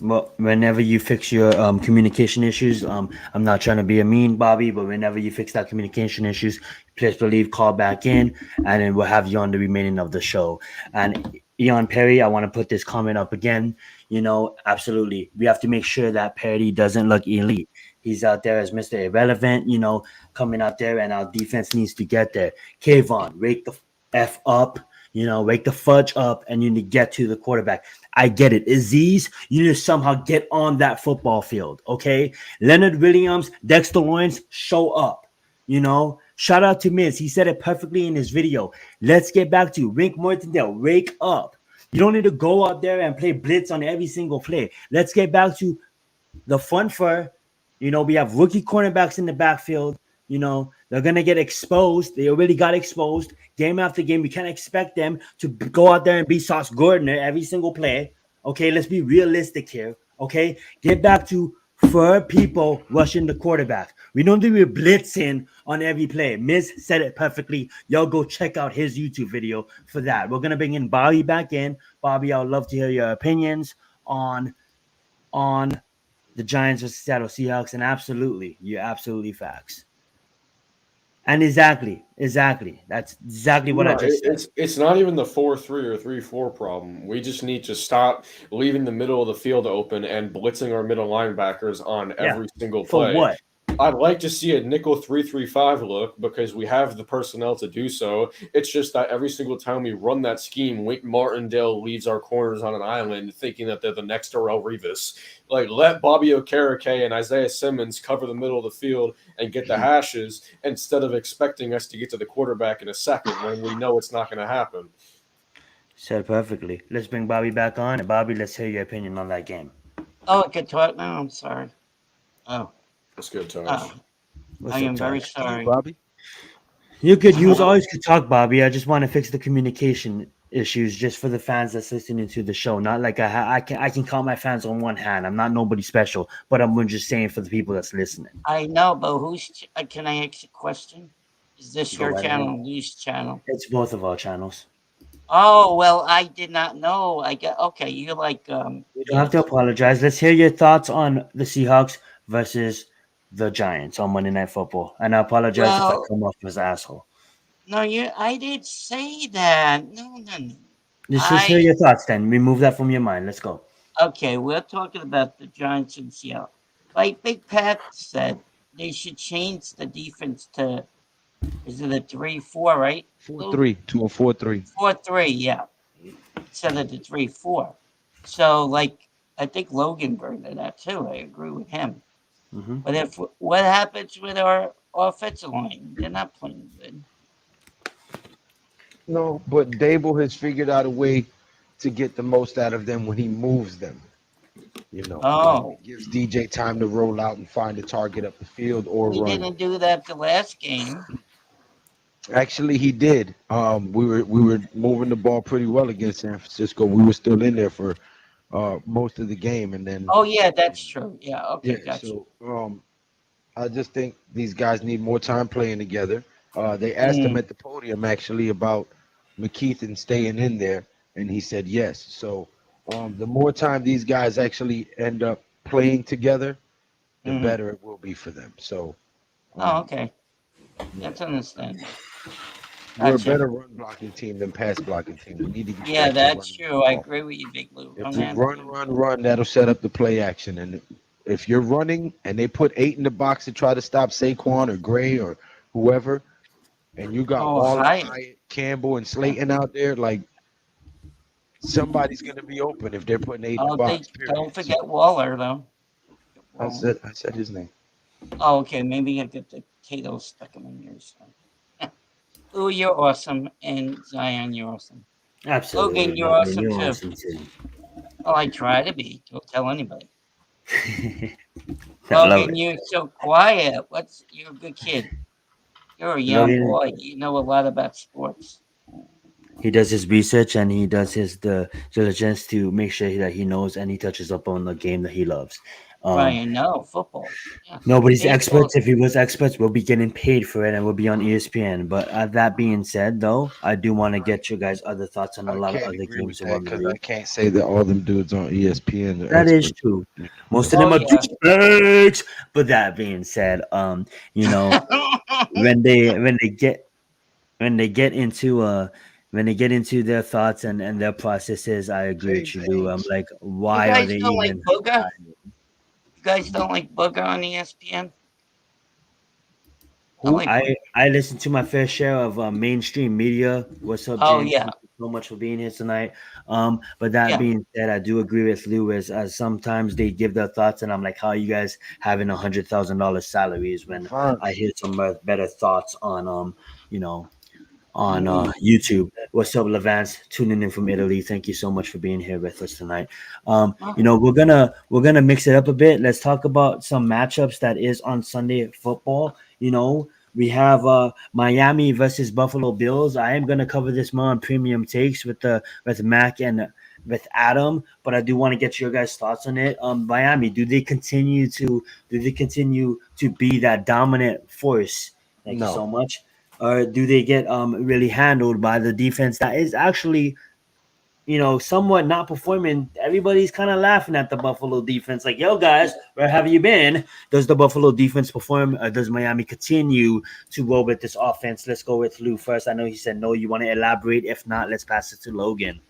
Speaker 1: Well, whenever you fix your communication issues, I'm not trying to be a mean Bobby, but whenever you fix that communication issues, please believe call back in, and then we'll have you on the remaining of the show. And Eon Perry, I want to put this comment up again. You know, absolutely, we have to make sure that Perry doesn't look elite. He's out there as Mr. Irrelevant, you know, coming out there, and our defense needs to get there. Kayvon, wake the f up. You know, wake the fudge up, and you need to get to the quarterback. I get it. Aziz, you need to somehow get on that football field, okay? Leonard Williams, Dexter Lawrence, show up. You know, shout out to Miz. He said it perfectly in his video. Let's get back to Wink Martindale. Wake up. You don't need to go out there and play blitz on every single play. Let's get back to the front fur. You know, we have rookie cornerbacks in the backfield. You know, they're going to get exposed. They already got exposed game after game. We can't expect them to go out there and be Sauce Gardner every single play. Okay, let's be realistic here. Okay, get back to for people rushing the quarterback. We don't do blitzing on every play. Miz said it perfectly. Y'all go check out his YouTube video for that. We're going to bring in Bobby back in. Bobby, I would love to hear your opinions on the Giants versus Seattle Seahawks. And absolutely, you're absolutely facts. And exactly. That's exactly what I just said.
Speaker 2: It's not even the 4-3 or 3-4 problem. We just need to stop leaving the middle of the field open and blitzing our middle linebackers on every single
Speaker 1: For
Speaker 2: play.
Speaker 1: what?
Speaker 2: I'd like to see a nickel 3-3-5 look because we have the personnel to do so. It's just that every single time we run that scheme, Wink Martindale leaves our corners on an island thinking that they're the next Darrelle Revis. Like, let Bobby Okereke and Isaiah Simmons cover the middle of the field and get the hashes instead of expecting us to get to the quarterback in a second when we know it's not going to happen.
Speaker 1: Said perfectly. Let's bring Bobby back on. And Bobby, let's hear your opinion on that game.
Speaker 4: Oh, I could talk now. I'm sorry. Oh.
Speaker 2: That's good, Tosh.
Speaker 4: I am very sorry.
Speaker 3: Bobby?
Speaker 1: You could use always could talk, Bobby. I just want to fix the communication issues just for the fans that's listening to the show. Not like I can count my fans on one hand. I'm not nobody special, but I'm just saying for the people that's listening.
Speaker 4: I know, but can I ask a question? Is this
Speaker 1: Go
Speaker 4: your
Speaker 1: right
Speaker 4: channel,
Speaker 1: ahead.
Speaker 4: Lou's channel?
Speaker 1: It's both of our channels.
Speaker 4: Oh, well, I did not know. Okay, you're like
Speaker 1: You don't have to apologize. Let's hear your thoughts on the Seahawks versus the Giants on Monday Night Football. And I apologize if I come off as an asshole.
Speaker 4: No, I did say that. No.
Speaker 1: Let's just hear your thoughts then. Remove that from your mind. Let's go.
Speaker 4: Okay, we're talking about the Giants and Seattle. Like Big Pat said, they should change the defense to, is it a 3-4, right?
Speaker 3: 4-3 to a 4-3.
Speaker 4: 4-3, yeah. Instead of the 3-4. So, like, I think Logan burned that too. I agree with him.
Speaker 1: Mm-hmm.
Speaker 4: But what happens with our offensive line? They're not playing good.
Speaker 3: No, but Dable has figured out a way to get the most out of them when he moves them. You know,
Speaker 4: Oh,
Speaker 3: gives DJ time to roll out and find a target up the field or
Speaker 4: he
Speaker 3: run.
Speaker 4: didn't do that the last game.
Speaker 3: Actually, he did. We were moving the ball pretty well against San Francisco. We were still in there for most of the game, and then.
Speaker 4: Oh yeah, that's true. Yeah, okay,
Speaker 3: Yeah,
Speaker 4: gotcha.
Speaker 3: so I just think these guys need more time playing together. They asked him at the podium actually about McKeithen staying in there, and he said yes. So the more time these guys actually end up playing together, the better it will be for them. So.
Speaker 4: Oh, okay. That's understandable.
Speaker 3: We're a
Speaker 4: Gotcha.
Speaker 3: better run blocking team than pass blocking team. We need to get
Speaker 4: Yeah,
Speaker 3: back to
Speaker 4: that's
Speaker 3: running the
Speaker 4: true. I
Speaker 3: ball.
Speaker 4: agree with you, Big Lou,
Speaker 3: If
Speaker 4: on
Speaker 3: we
Speaker 4: that.
Speaker 3: run, that'll set up the play action. And if you're running and they put 8 in the box to try to stop Saquon or Gray or whoever, and you got
Speaker 4: Oh,
Speaker 3: Waller,
Speaker 4: hi.
Speaker 3: Hyatt, Campbell, and Slayton out there, like somebody's gonna be open if they're putting 8 in the
Speaker 4: Oh,
Speaker 3: box.
Speaker 4: don't
Speaker 3: Period. So
Speaker 4: forget Waller, though. Waller.
Speaker 3: I said his name.
Speaker 4: Oh, okay. Maybe I get the potatoes stuck in my ears. Lou, you're awesome. And Zion, you're awesome.
Speaker 1: Absolutely,
Speaker 4: Logan, you're
Speaker 1: Logan.
Speaker 4: awesome
Speaker 1: You're
Speaker 4: too.
Speaker 1: awesome too.
Speaker 4: Oh, I try to be. Don't tell anybody.
Speaker 1: I love
Speaker 4: Logan,
Speaker 1: it.
Speaker 4: you're so quiet. You're a good kid. You're a young
Speaker 1: Logan,
Speaker 4: boy. You know a lot about sports.
Speaker 1: he does his research and he does his the diligence to make sure that he knows and he touches up on the game that he loves.
Speaker 4: Right, I know. Football. Yeah.
Speaker 1: Nobody's
Speaker 4: Baseball.
Speaker 1: experts. If he was experts, we'll be getting paid for it and we'll be on ESPN. But that being said, though, I do want to get you guys other thouts on a
Speaker 3: I
Speaker 1: lot of
Speaker 3: can't
Speaker 1: other
Speaker 3: agree with
Speaker 1: games
Speaker 3: that
Speaker 1: around the
Speaker 3: because I
Speaker 1: league.
Speaker 3: can't say that all them dudes on ESPN are
Speaker 1: That is
Speaker 3: experts.
Speaker 1: true. Most of
Speaker 4: Oh,
Speaker 1: them are
Speaker 4: yeah.
Speaker 1: douchebags. But that being said, you know, when they get into when they get into their thoughts and their processes, I agree
Speaker 3: Same
Speaker 1: with you, Lou. I'm
Speaker 3: things.
Speaker 1: like,
Speaker 4: You
Speaker 1: why are
Speaker 4: guys
Speaker 1: they
Speaker 4: don't like
Speaker 1: even?
Speaker 4: Booger? You guys don't like Booger on ESPN? I
Speaker 3: Who?
Speaker 4: like Booger.
Speaker 1: I listen to my fair share of mainstream media. What's up,
Speaker 4: Oh,
Speaker 1: James?
Speaker 4: yeah.
Speaker 1: Thank you so much for being here tonight. But that
Speaker 4: Yeah.
Speaker 1: being said, I do agree with Lou as sometimes they give their thoughts, and I'm like, how are you guys having $100,000 salaries when
Speaker 3: Fine.
Speaker 1: I hear some better thoughts on you know on
Speaker 3: Mm.
Speaker 1: YouTube. What's up, Levance? Tuning in from Italy. Thank you so much for being here with us tonight.
Speaker 4: Oh,
Speaker 1: We're gonna mix it up a bit. Let's talk about some matchups that is on Sunday football. We have Miami versus Buffalo Bills. I am gonna cover this more on premium takes with Mac and with Adam, but I do want to get your guys' thoughts on it. Miami, do they continue to be that dominant force? Thank you
Speaker 3: No.
Speaker 1: so much. Or do they get really handled by the defense that is actually somewhat not performing? Everybody's kind of laughing at the Buffalo defense, like, yo guys, where have you been? Does the Buffalo defense perform, or does Miami continue to roll with this offense? Let's go with Lou first. I know he said no. You want to elaborate? If not, let's pass it to Logan.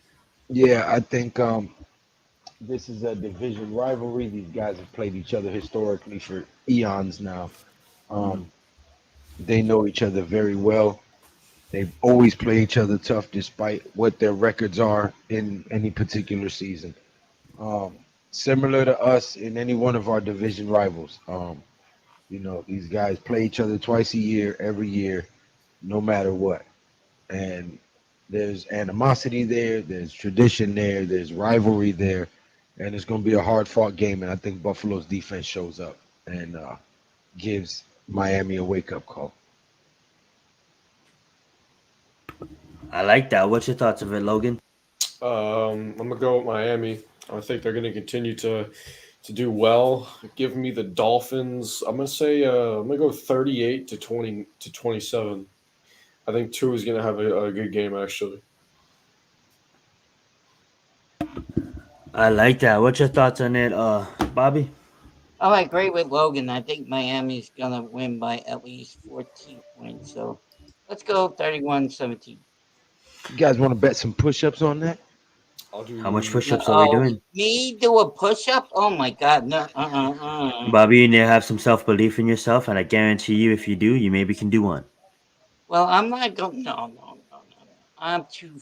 Speaker 3: Yeah, I think this is a division rivalry. These guys have played each other historically for eons now.
Speaker 1: Mhm.
Speaker 3: Um, they know each other very well. They've always played each other tough despite what their records are in any particular season. Um, Similar to us in any one of our division rivals. These guys play each other twice a year, every year, no matter what. And there's animosity there, there's tradition there, there's rivalry there, and it's going to be a hard fought game. And I think Buffalo's defense shows up and gives Miami a wake up call.
Speaker 1: I like that. What's your thoughts of it, Logan?
Speaker 2: I'm gonna go with Miami. I think they're gonna continue to do well. Give me the Dolphins. I'm gonna say I'm gonna go 38 to 27. I think two is gonna have a good game actually.
Speaker 1: I like that. What's your thoughts on it, Bobby?
Speaker 4: Oh, I agree with Logan. I think Miami's going to win by at least 14 points. So let's go 31-17.
Speaker 3: You guys want to bet some push ups on that?
Speaker 2: I'll
Speaker 1: How much
Speaker 2: do.
Speaker 1: push-ups are we
Speaker 4: Oh,
Speaker 1: doing?
Speaker 4: me do a push up? Oh my God. No.
Speaker 1: Bobby, you need to have some self-belief in yourself, and I guarantee you, if you do, you maybe can do one.
Speaker 4: Well, I'm not going. No. I'm too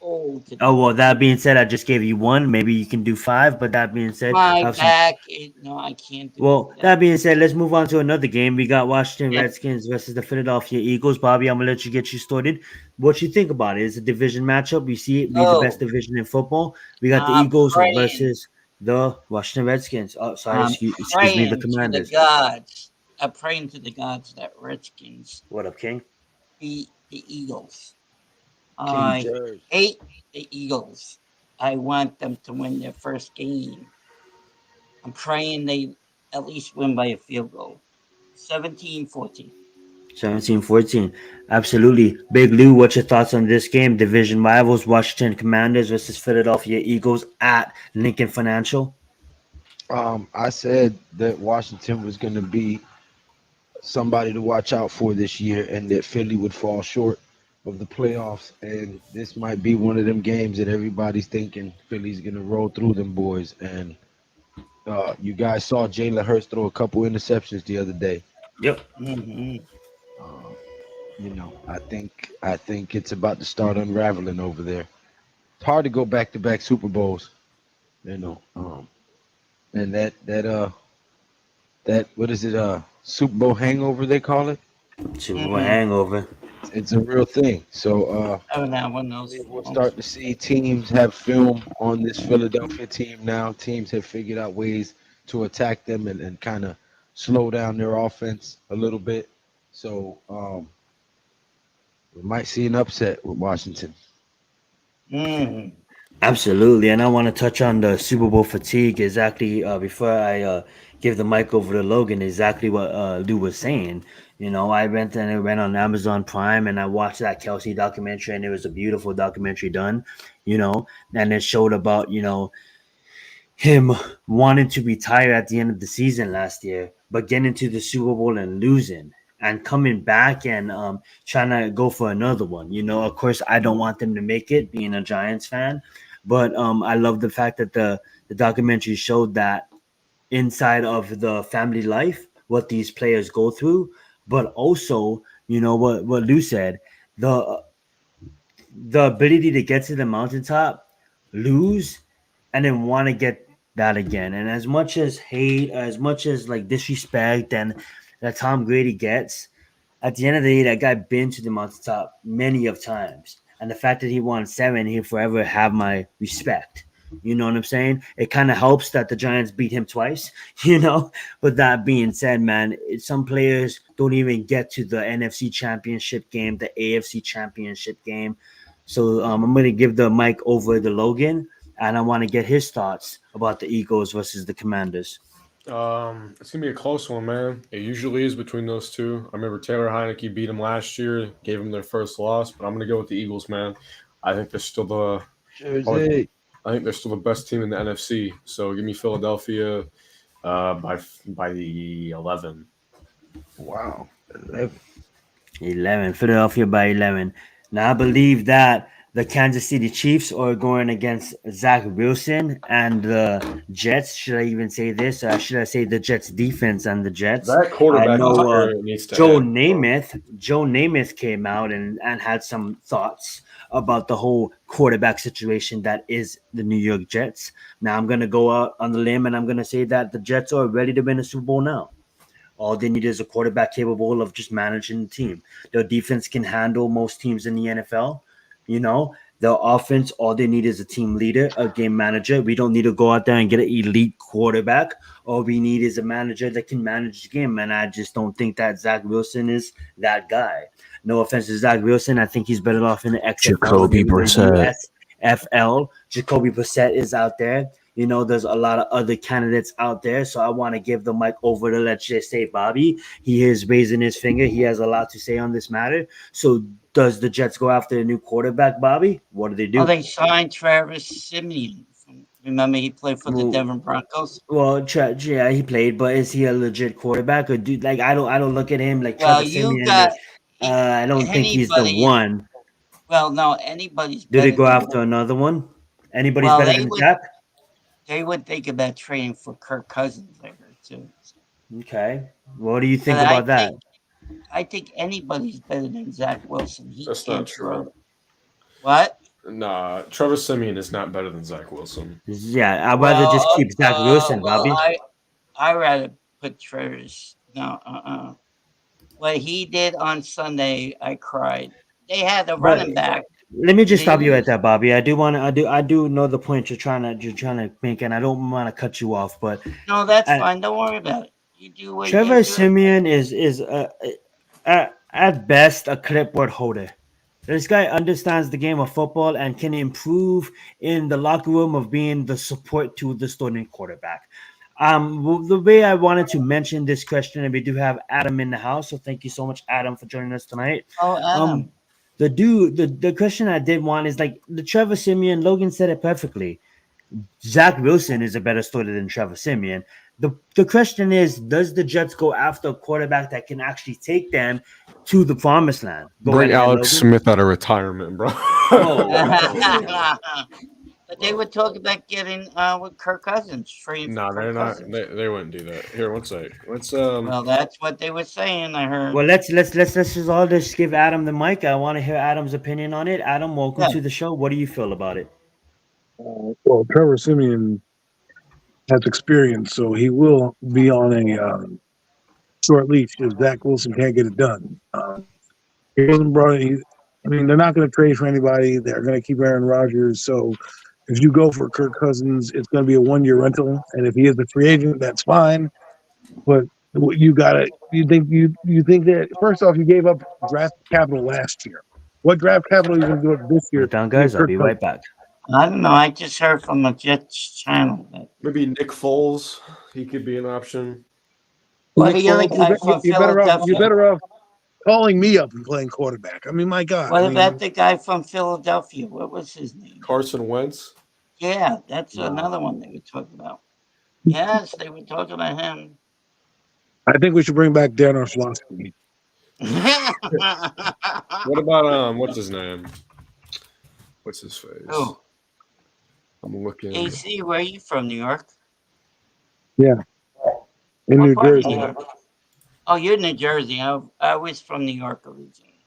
Speaker 4: old to
Speaker 1: Oh
Speaker 4: do
Speaker 1: well,
Speaker 4: it.
Speaker 1: that being said, I just gave you one. Maybe you can do five. But that being said,
Speaker 4: My
Speaker 1: have some.
Speaker 4: back. No, I can't do
Speaker 1: Well,
Speaker 4: that.
Speaker 1: that being said, let's move on to another game. We got Washington
Speaker 4: Yeah.
Speaker 1: Redskins versus the Philadelphia Eagles. Bobby, I'm gonna let you get you started. What you think about it? It's a division matchup. We see it be the best
Speaker 4: Oh,
Speaker 1: division in football. We got the
Speaker 4: I'm
Speaker 1: Eagles
Speaker 4: praying.
Speaker 1: versus the Washington Redskins. Oh, sorry,
Speaker 4: I'm
Speaker 1: excuse me, the
Speaker 4: praying to the
Speaker 1: Commanders.
Speaker 4: gods. I'm praying to the gods that Redskins
Speaker 1: What up, King?
Speaker 4: beat the Eagles.
Speaker 3: King
Speaker 4: I
Speaker 3: George.
Speaker 4: hate the Eagles. I want them to win their first game. I'm praying they at least win by a field goal. 17-14.
Speaker 1: 17-14. Absolutely. Big Lou, what's your thoughts on this game? Division rivals, Washington Commanders versus Philadelphia Eagles at Lincoln Financial.
Speaker 3: I said that Washington was going to be somebody to watch out for this year and that Philly would fall short. of the playoffs, and this might be one of them games that everybody's thinking Philly's gonna roll through them boys. And you guys saw Jalen Hurts throw a couple interceptions the other day.
Speaker 1: Yep.
Speaker 4: Hmm.
Speaker 3: Uh, I think it's about to start unraveling over there. It's hard to go back-to-back Super Bowls, you know. And that what is it? Super Bowl hangover they call it.
Speaker 1: Super Bowl
Speaker 4: Hmm.
Speaker 1: hangover.
Speaker 3: It's a real thing. So
Speaker 4: Oh, that one
Speaker 3: I
Speaker 4: those
Speaker 3: believe we'll
Speaker 4: films.
Speaker 3: start to see teams have film on this Philadelphia team now. Teams have figured out ways to attack them and kind of slow down their offense a little bit. So we might see an upset with Washington.
Speaker 4: Mm.
Speaker 1: Absolutely, and I want to touch on the Super Bowl fatigue exactly before I give the mic over to Logan. Exactly what Lou was saying. You know, I went on Amazon Prime and I watched that Kelsey documentary, and it was a beautiful documentary done. You know, and it showed about him wanting to retire at the end of the season last year, but getting to the Super Bowl and losing. And coming back and trying to go for another one. You know, of course, I don't want them to make it, being a Giants fan, but I love the fact that the documentary showed that inside of the family life, what these players go through, but also, you know, what Lou said, the the ability to get to the mountaintop, lose, and then want to get that again. And as much as hate, as much as like disrespect and that Tom Brady gets, at the end of the day, that guy been to the mountaintop many of times. And the fact that he won seven, he'll forever have my respect. You know what I'm saying? It kind of helps that the Giants beat him twice, you know. But that being said, man, some players don't even get to the NFC Championship game, the AFC Championship game. So I'm going to give the mic over to Logan, and I want to get his thoughts about the Eagles versus the Commanders.
Speaker 2: It's gonna be a close one, man. It usually is between those two. I remember Taylor Heineke beat them last year, gave them their first loss, but I'm gonna go with the Eagles, man. I think they're still the probably,
Speaker 3: Jersey.
Speaker 2: I think they're still the best team in the NFC. So give me Philadelphia by the 11.
Speaker 3: Wow. 11.
Speaker 1: 11, Philadelphia by 11. Now, I believe that the Kansas City Chiefs are going against Zach Wilson and the Jets. Should I even say this? Should I say the Jets defense and the Jets?
Speaker 2: That
Speaker 1: I
Speaker 2: quarterback
Speaker 1: know
Speaker 2: needs to end.
Speaker 1: Joe Namath came out and had some thoughts about the whole quarterback situation that is the New York Jets. Now, I'm going to go out on the limb and I'm going to say that the Jets are ready to win a Super Bowl now. All they need is a quarterback capable of just managing the team. Their defense can handle most teams in the NFL. You know, their offense, all they need is a team leader, a game manager. We don't need to go out there and get an elite quarterback. All we need is a manager that can manage the game. And I just don't think that Zach Wilson is that guy. No offense to Zach Wilson. I think he's better off in the XFL or
Speaker 5: Jacoby
Speaker 1: maybe the
Speaker 5: Brissett.
Speaker 1: USFL. Jacoby Brissett is out there. You know, there's a lot of other candidates out there. So I want to give the mic over to, let's just say, Bobby. He is raising his finger. He has a lot to say on this matter. So does the Jets go after a new quarterback, Bobby? What do they
Speaker 4: Oh,
Speaker 1: do?
Speaker 4: they signed Travis Simeon. Remember, he played for the
Speaker 1: Well,
Speaker 4: Denver Broncos.
Speaker 1: yeah, he played, but is he a legit quarterback or do like I don't look at him like
Speaker 4: Well,
Speaker 1: Trevor
Speaker 4: you
Speaker 1: Simeon.
Speaker 4: got
Speaker 1: I don't think he's the
Speaker 4: anybody.
Speaker 1: one.
Speaker 4: Well, no, anybody's
Speaker 1: Do they
Speaker 4: better
Speaker 1: go
Speaker 4: than.
Speaker 1: after another one? Anybody's
Speaker 4: Well,
Speaker 1: better than Zach?
Speaker 4: they would think about trading for Kirk Cousins there too.
Speaker 1: Okay. What do you
Speaker 4: But
Speaker 1: think about that?
Speaker 4: I think anybody's better than Zach Wilson. He
Speaker 2: That's not
Speaker 4: can't
Speaker 2: true.
Speaker 4: throw. What?
Speaker 2: Nah, Trevor Simeon is not better than Zach Wilson.
Speaker 1: Yeah, I'd rather just
Speaker 4: Well,
Speaker 1: keep Zach Wilson, Bobby.
Speaker 4: I rather put Trevor's. No, what he did on Sunday, I cried. They had a
Speaker 1: But
Speaker 4: running back.
Speaker 1: let me just
Speaker 4: They
Speaker 1: stop you right
Speaker 4: used.
Speaker 1: there, Bobby. I do know the point you're trying to make, and I don't want to cut you off. But
Speaker 4: No, that's
Speaker 1: uh,
Speaker 4: fine. Don't worry about it. You do what you
Speaker 1: Trevor
Speaker 4: do.
Speaker 1: Simeon is at best a clipboard holder. This guy understands the game of football and can improve in the locker room of being the support to the starting quarterback. The way I wanted to mention this question, and we do have Adam in the house, so thank you so much, Adam, for joining us tonight.
Speaker 4: Oh,
Speaker 1: Um,
Speaker 4: Adam.
Speaker 1: the question I did want is like the Trevor Simeon. Logan said it perfectly. Zach Wilson is a better starter than Trevor Simeon. The question is, does the Jets go after a quarterback that can actually take them to the promised land? Go
Speaker 2: Bring
Speaker 1: ahead,
Speaker 2: Alex
Speaker 1: Logan.
Speaker 2: Smith out of retirement, bro.
Speaker 1: Oh,
Speaker 4: But they would talk about getting with Kirk Cousins, trading for
Speaker 2: No, they're
Speaker 4: Kirk
Speaker 2: not.
Speaker 4: Cousins.
Speaker 2: They wouldn't do that. Here, one sec. Let's
Speaker 4: Well, that's what they were saying. I heard.
Speaker 1: well, let's just all just give Adam the mic. I want to hear Adam's opinion on it. Adam, welcome
Speaker 4: Yeah.
Speaker 1: to the show. What do you feel about it?
Speaker 5: Well, Trevor Simeon has experience, so he will be on a short leash if Zach Wilson can't get it done. He wasn't brought in. I mean, they're not going to trade for anybody. They're going to keep Aaron Rodgers. So if you go for Kirk Cousins, it's going to be a 1-year rental. And if he is a free agent, that's fine. But you got to you think that first off, you gave up draft capital last year. What draft capital are you going to give up this
Speaker 1: Put
Speaker 5: year
Speaker 1: it down,
Speaker 5: to get
Speaker 1: guys. I'll
Speaker 5: Kirk
Speaker 1: be
Speaker 5: Cousins?
Speaker 1: right back.
Speaker 4: I don't know. I just heard from a Jets channel that.
Speaker 2: maybe Nick Foles. He could be an option.
Speaker 4: Well,
Speaker 5: Nick
Speaker 4: the other
Speaker 5: Foles,
Speaker 4: guy from
Speaker 5: you're better off. You're
Speaker 4: Philadelphia.
Speaker 5: better off calling me up and playing quarterback. I mean, my God.
Speaker 4: What
Speaker 5: I mean,
Speaker 4: about the guy from Philadelphia? What was his name?
Speaker 2: Carson Wentz.
Speaker 4: Yeah, that's
Speaker 2: No.
Speaker 4: another one they were talking about. Yes, they were talking about him.
Speaker 5: I think we should bring back Dan Orlovsky.
Speaker 2: What about what's his name? What's his face?
Speaker 4: Oh,
Speaker 2: I'm looking.
Speaker 4: AC, where are you from? New York?
Speaker 5: In
Speaker 4: What
Speaker 5: New
Speaker 4: part of
Speaker 5: Jersey.
Speaker 4: New York? Oh, you're New Jersey. I was from New York originally.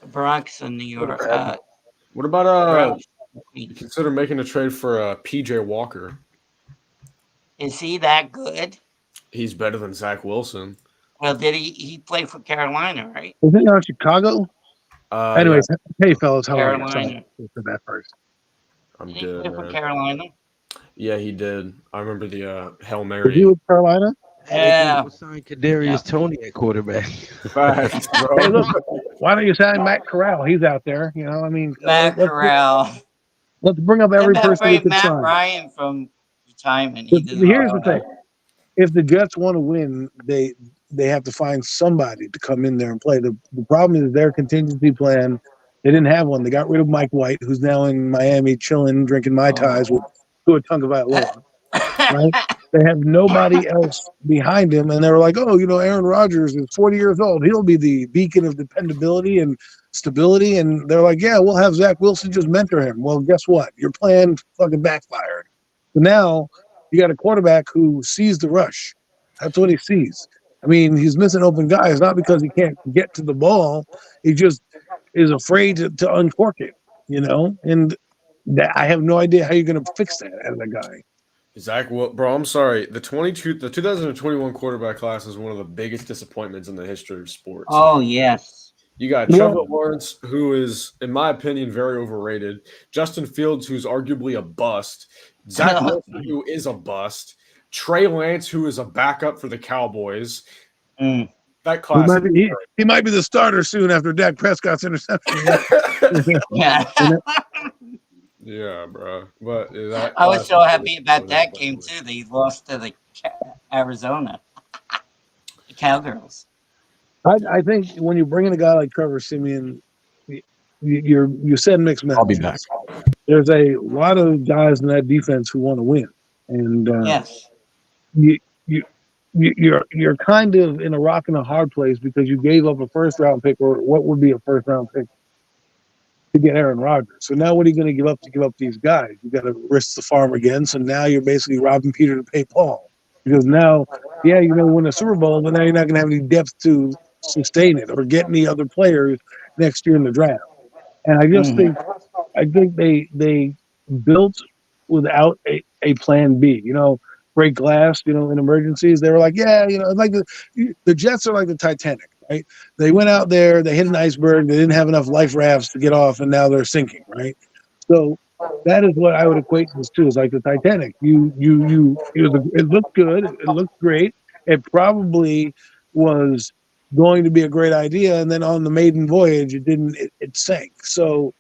Speaker 4: The Bronx in New York.
Speaker 2: What about
Speaker 4: Bronx,
Speaker 2: you
Speaker 4: Queens.
Speaker 2: consider making a trade for PJ Walker?
Speaker 4: Is he that good?
Speaker 2: He's better than Zach Wilson.
Speaker 4: Well, did he play for Carolina, right?
Speaker 5: Is he out Chicago? Anyways, hey fellas, how are you?
Speaker 4: Carolina.
Speaker 5: Sorry for that first.
Speaker 2: I'm
Speaker 4: Did he
Speaker 2: good,
Speaker 4: play for
Speaker 2: man.
Speaker 4: Carolina?
Speaker 2: Yeah, he did. I remember the Hail
Speaker 5: Was he
Speaker 2: Mary.
Speaker 5: with Carolina?
Speaker 4: Yeah.
Speaker 3: We'll sign Kadarius Tony at quarterback.
Speaker 2: Facts, bro.
Speaker 5: Hey, look, why don't you sign Matt Corral? He's out there. You know, I mean,
Speaker 4: Matt Corral.
Speaker 5: let's bring up every person we could
Speaker 4: Matt
Speaker 5: sign.
Speaker 4: Ryan from retirement.
Speaker 5: But
Speaker 4: He didn't
Speaker 5: here's the
Speaker 4: want
Speaker 5: thing: if the Jets want to win, they have to find somebody to come in there and play. The problem is their contingency plan. They didn't have one. They got rid of Mike White, who's now in Miami chilling, drinking Mai Tais with Tua Tagovailoa. Right? They have nobody else behind him, and they were like, "Oh, Aaron Rodgers is 40 years old. He'll be the beacon of dependability and stability." And they're like, "Yeah, we'll have Zach Wilson just mentor him." Well, guess what? Your plan fucking backfired. So now you got a quarterback who sees the rush. That's what he sees. I mean, he's missing open guys not because he can't get to the ball. He just is afraid to uncork it. And I have no idea how you're going to fix that as a guy.
Speaker 2: Bro, I'm sorry. The 2021 quarterback class is one of the biggest disappointments in the history of sports.
Speaker 4: Oh, yes.
Speaker 2: You got Trevor Lawrence, who is, in my opinion, very overrated. Justin Fields, who's arguably a bust. Zach Wilson, who is a bust. Trey Lance, who is a backup for the Cowboys. That class.
Speaker 5: He might be the starter soon after Dak Prescott's interception.
Speaker 4: Yeah.
Speaker 2: Yeah, bro. But
Speaker 4: I was so happy about that game too. They lost to the Arizona the Cowgirls.
Speaker 5: I think when you bring in a guy like Trevor Simeon, you said mixed message.
Speaker 2: I'll be back.
Speaker 5: There's a lot of guys in that defense who want to win, and
Speaker 4: Yes.
Speaker 5: You're kind of in a rock and a hard place because you gave up a first round pick, or what would be a first round pick, to get Aaron Rodgers. So now what are you going to give up these guys? You got to risk the farm again. So now you're basically robbing Peter to pay Paul, because now, yeah, you're going to win a Super Bowl, but now you're not going to have any depth to sustain it or get any other players next year in the draft. And I just think they built without a plan B. Break glass. In emergencies, they were like, yeah, like the Jets are like the Titanic. Right? They went out there, they hit an iceberg, they didn't have enough life rafts to get off, and now they're sinking, right? So that is what I would equate this to, is like the Titanic. It looked good, it looked great. It probably was going to be a great idea, and then on the maiden voyage, it sank. So,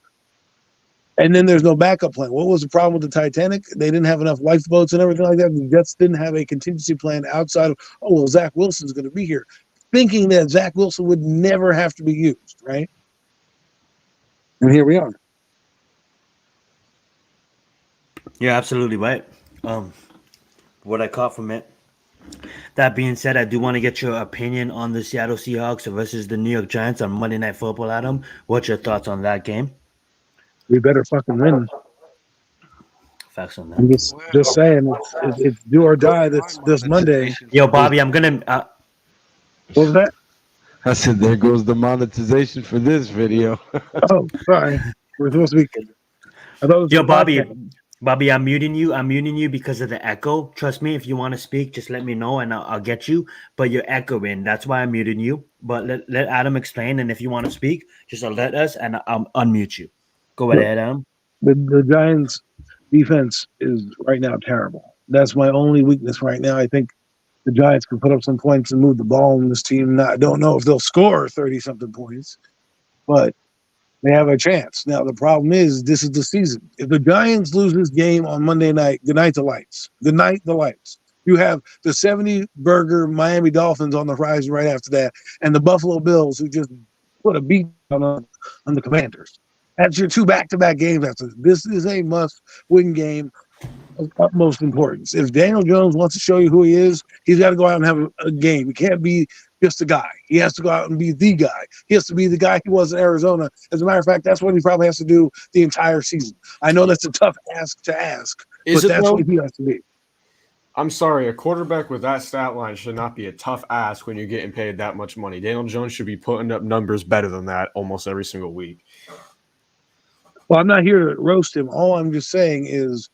Speaker 5: and then there's no backup plan. What was the problem with the Titanic? They didn't have enough lifeboats and everything like that. The Jets didn't have a contingency plan outside of, Zach Wilson's going to be here, thinking that Zach Wilson would never have to be used, right? And here we are.
Speaker 1: You're absolutely right. What I caught from it That being said, I do want to get your opinion on the Seattle Seahawks versus the New York Giants on Monday Night Football, Adam. What's your thoughts on that game?
Speaker 5: We better fucking win.
Speaker 1: Facts on that.
Speaker 5: I'm just saying it's do or die this Monday.
Speaker 1: Yo, Bobby, I'm gonna.
Speaker 5: What was that?
Speaker 3: I said, there goes the monetization for this video.
Speaker 5: Oh, sorry. We're supposed to be. I thought it was
Speaker 1: Yo,
Speaker 5: a
Speaker 1: Bobby.
Speaker 5: podcast.
Speaker 1: Bobby, I'm muting you. I'm muting you because of the echo. Trust me, if you want to speak, just let me know and I'll get you. But you're echoing. That's why I'm muting you. But let Adam explain. And if you want to speak, just let us and I'll unmute you. Go right ahead, Adam.
Speaker 5: The Giants' defense is right now terrible. That's my only weakness right now. I think the Giants can put up some points and move the ball in this team. I don't know if they'll score 30-something points, but they have a chance. Now, the problem is this is the season. If the Giants lose this game on Monday night, good night, the lights. Good night, the lights. You have the 70-burger Miami Dolphins on the horizon right after that, and the Buffalo Bills, who just put a beat on the Commanders. That's your two back-to-back games after this. This is a must-win game of utmost importance. If Daniel Jones wants to show you who he is, he's got to go out and have a game. He can't be just a guy. He has to go out and be the guy. He has to be the guy he was in Arizona. As a matter of fact, that's what he probably has to do the entire season. I know that's a tough ask to ask,
Speaker 2: Is
Speaker 5: but
Speaker 2: it
Speaker 5: that's
Speaker 2: though?
Speaker 5: what he has to be.
Speaker 2: I'm sorry, a quarterback with that stat line should not be a tough ask when you're getting paid that much money. Daniel Jones should be putting up numbers better than that almost every single week.
Speaker 5: Well, I'm not here to roast him. All I'm just saying is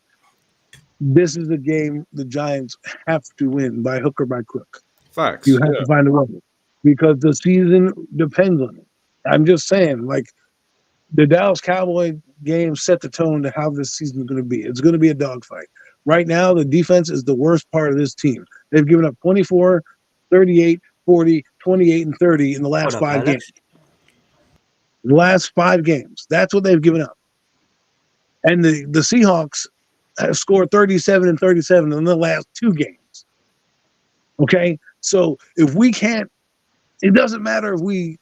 Speaker 5: this is a game the Giants have to win by hook or by crook.
Speaker 2: Facts.
Speaker 5: You have to find a way because the season depends on it. I'm just saying, like, the Dallas Cowboy game set the tone to how this season is going to be. It's going to be a dogfight. Right now, the defense is the worst part of this team. They've given up 24, 38, 40, 28, and 30 in the last
Speaker 1: Hold up,
Speaker 5: 5
Speaker 1: Alex.
Speaker 5: games. The last 5 games. That's what they've given up. And the Seahawks have scored 37 and 37 in the last 2 games. Okay? So if we can't, it doesn't matter if we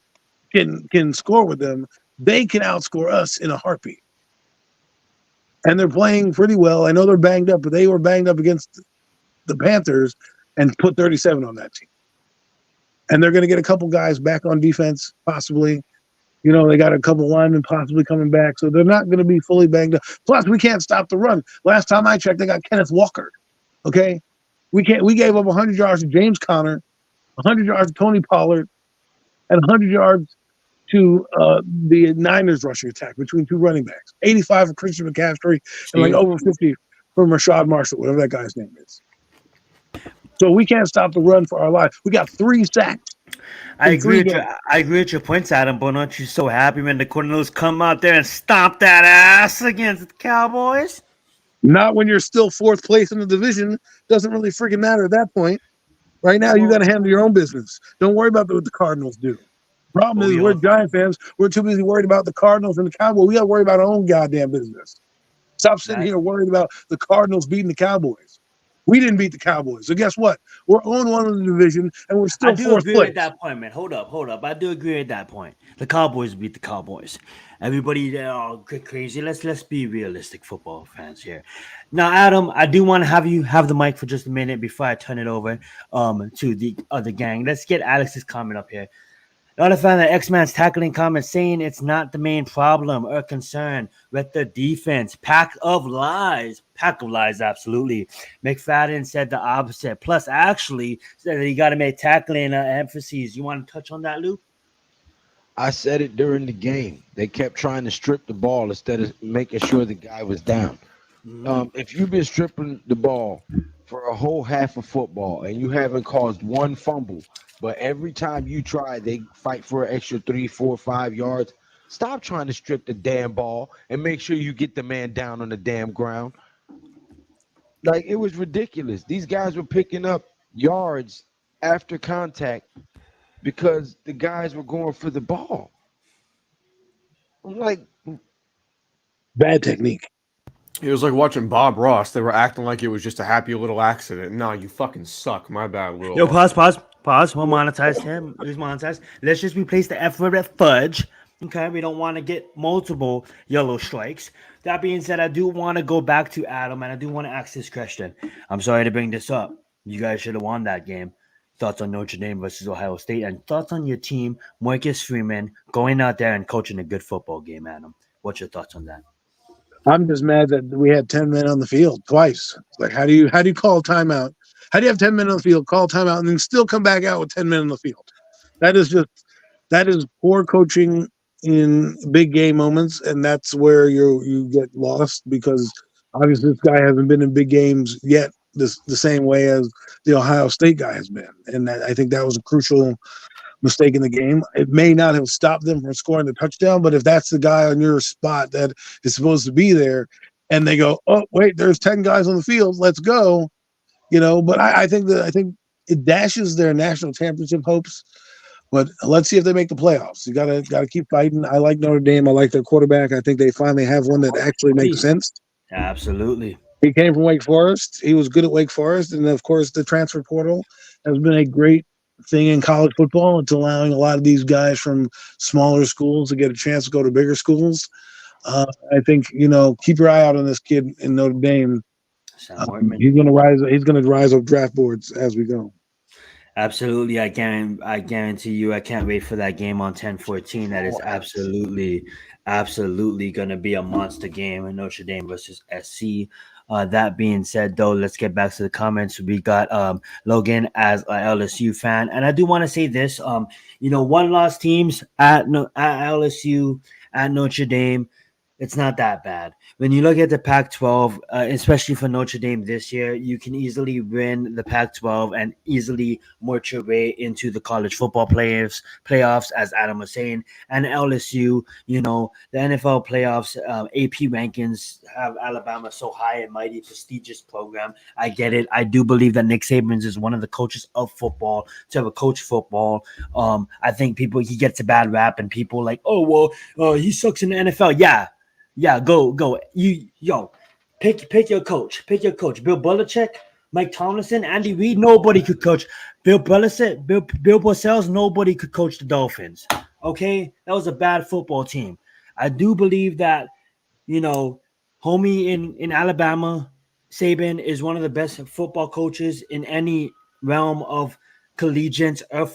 Speaker 5: can score with them. They can outscore us in a heartbeat. And they're playing pretty well. I know they're banged up, but they were banged up against the Panthers and put 37 on that team. And they're going to get a couple guys back on defense, possibly. You know, they got a couple linemen possibly coming back. So they're not going to be fully banged up. Plus, we can't stop the run. Last time I checked, they got Kenneth Walker. Okay? We gave up 100 yards to James Conner, 100 yards to Tony Pollard, and 100 yards to the Niners rushing attack between 2 running backs. 85 for Christian McCaffrey and like over 50 from Rashad Marshall, whatever that guy's name is. So we can't stop the run for our life. We got 3 sacks.
Speaker 1: I agree with your points, Adam, but aren't you so happy when the Cardinals come out there and stomp that ass against the Cowboys?
Speaker 5: Not when you're still 4th place in the division. Doesn't really freaking matter at that point. Right now, you got to handle your own business. Don't worry about what the Cardinals do. Problem is, we're Giant fans. We're too busy worried about the Cardinals and the Cowboys. We got to worry about our own goddamn business. Stop sitting here worried about the Cardinals beating the Cowboys. We didn't beat the Cowboys. So guess what? We're 0-1 in the division, and we're still 4th place. I do agree
Speaker 1: with that point, man. Hold up. I do agree with that point. The Cowboys beat the Cowboys. Everybody, they're all crazy. Let's be realistic football fans here. Now, Adam, I do want to have you have the mic for just a minute before I turn it over to the other gang. Let's get Alex's comment up here. Not a fan of X-Man's tackling comment saying it's not the main problem or concern with the defense. Pack of lies, absolutely. McFadden said the opposite. Plus, actually, said that you got to make tackling emphases. You want to touch on that, Luke?
Speaker 3: I said it during the game. They kept trying to strip the ball instead of making sure the guy was down. If you've been stripping the ball for a whole half of football and you haven't caused one fumble, but every time you try, they fight for an extra 3, 4, 5 yards. Stop trying to strip the damn ball and make sure you get the man down on the damn ground. Like, it was ridiculous. These guys were picking up yards after contact because the guys were going for the ball. I'm like,
Speaker 5: bad technique.
Speaker 2: It was like watching Bob Ross. They were acting like it was just a happy little accident. No, you fucking suck. My bad, little.
Speaker 1: Yo, pause. We'll monetize him. He's monetized. Let's just replace the F word with fudge. Okay, we don't want to get multiple yellow strikes. That being said, I do want to go back to Adam, and I do want to ask this question. I'm sorry to bring this up. You guys should have won that game. Thoughts on Notre Dame versus Ohio State, and thoughts on your team, Marcus Freeman, going out there and coaching a good football game, Adam. What's your thoughts on that?
Speaker 5: I'm just mad that we had 10 men on the field twice. It's like, how do you call a timeout? How do you have 10 men on the field, call a timeout, and then still come back out with 10 men on the field? That is poor coaching in big game moments, and that's where you get lost, because obviously this guy hasn't been in big games yet the same way as the Ohio State guy has been. And I think that was a crucial mistake in the game. It may not have stopped them from scoring the touchdown, but if that's the guy on your spot that is supposed to be there, and they go, "Oh, wait, there's 10 guys on the field, let's go," But I think it dashes their national championship hopes. But let's see if they make the playoffs. You gotta keep fighting. I like Notre Dame. I like their quarterback. I think they finally have one that actually makes sense.
Speaker 1: Absolutely.
Speaker 5: He came from Wake Forest. He was good at Wake Forest, and of course, the transfer portal has been a great thing in college football. It's allowing a lot of these guys from smaller schools to get a chance to go to bigger schools. I think keep your eye out on this kid in Notre Dame. He's gonna rise. He's gonna rise up draft boards as we go.
Speaker 1: Absolutely. I guarantee you, I can't wait for that game on 10/14. That is absolutely going to be a monster game in Notre Dame versus SC. That being said, though, let's get back to the comments. We got Logan as an LSU fan, and I do want to say this. One loss teams at LSU, at Notre Dame, it's not that bad. When you look at the Pac-12, especially for Notre Dame this year, you can easily win the Pac-12 and easily march your way into the college football playoffs, as Adam was saying. And LSU, the NFL playoffs, AP rankings have Alabama so high and mighty, prestigious program. I get it. I do believe that Nick Saban is one of the coaches of football to have a coach football. I think he gets a bad rap, and people like, oh, well, he sucks in the NFL. Yeah, go. Pick your coach. Pick your coach. Bill Belichick, Mike Tomlinson, Andy Reid. Nobody could coach. Bill Belichick, Bill Parcells. Nobody could coach the Dolphins. Okay, that was a bad football team. I do believe that homie in Alabama, Saban is one of the best football coaches in any realm of collegiate or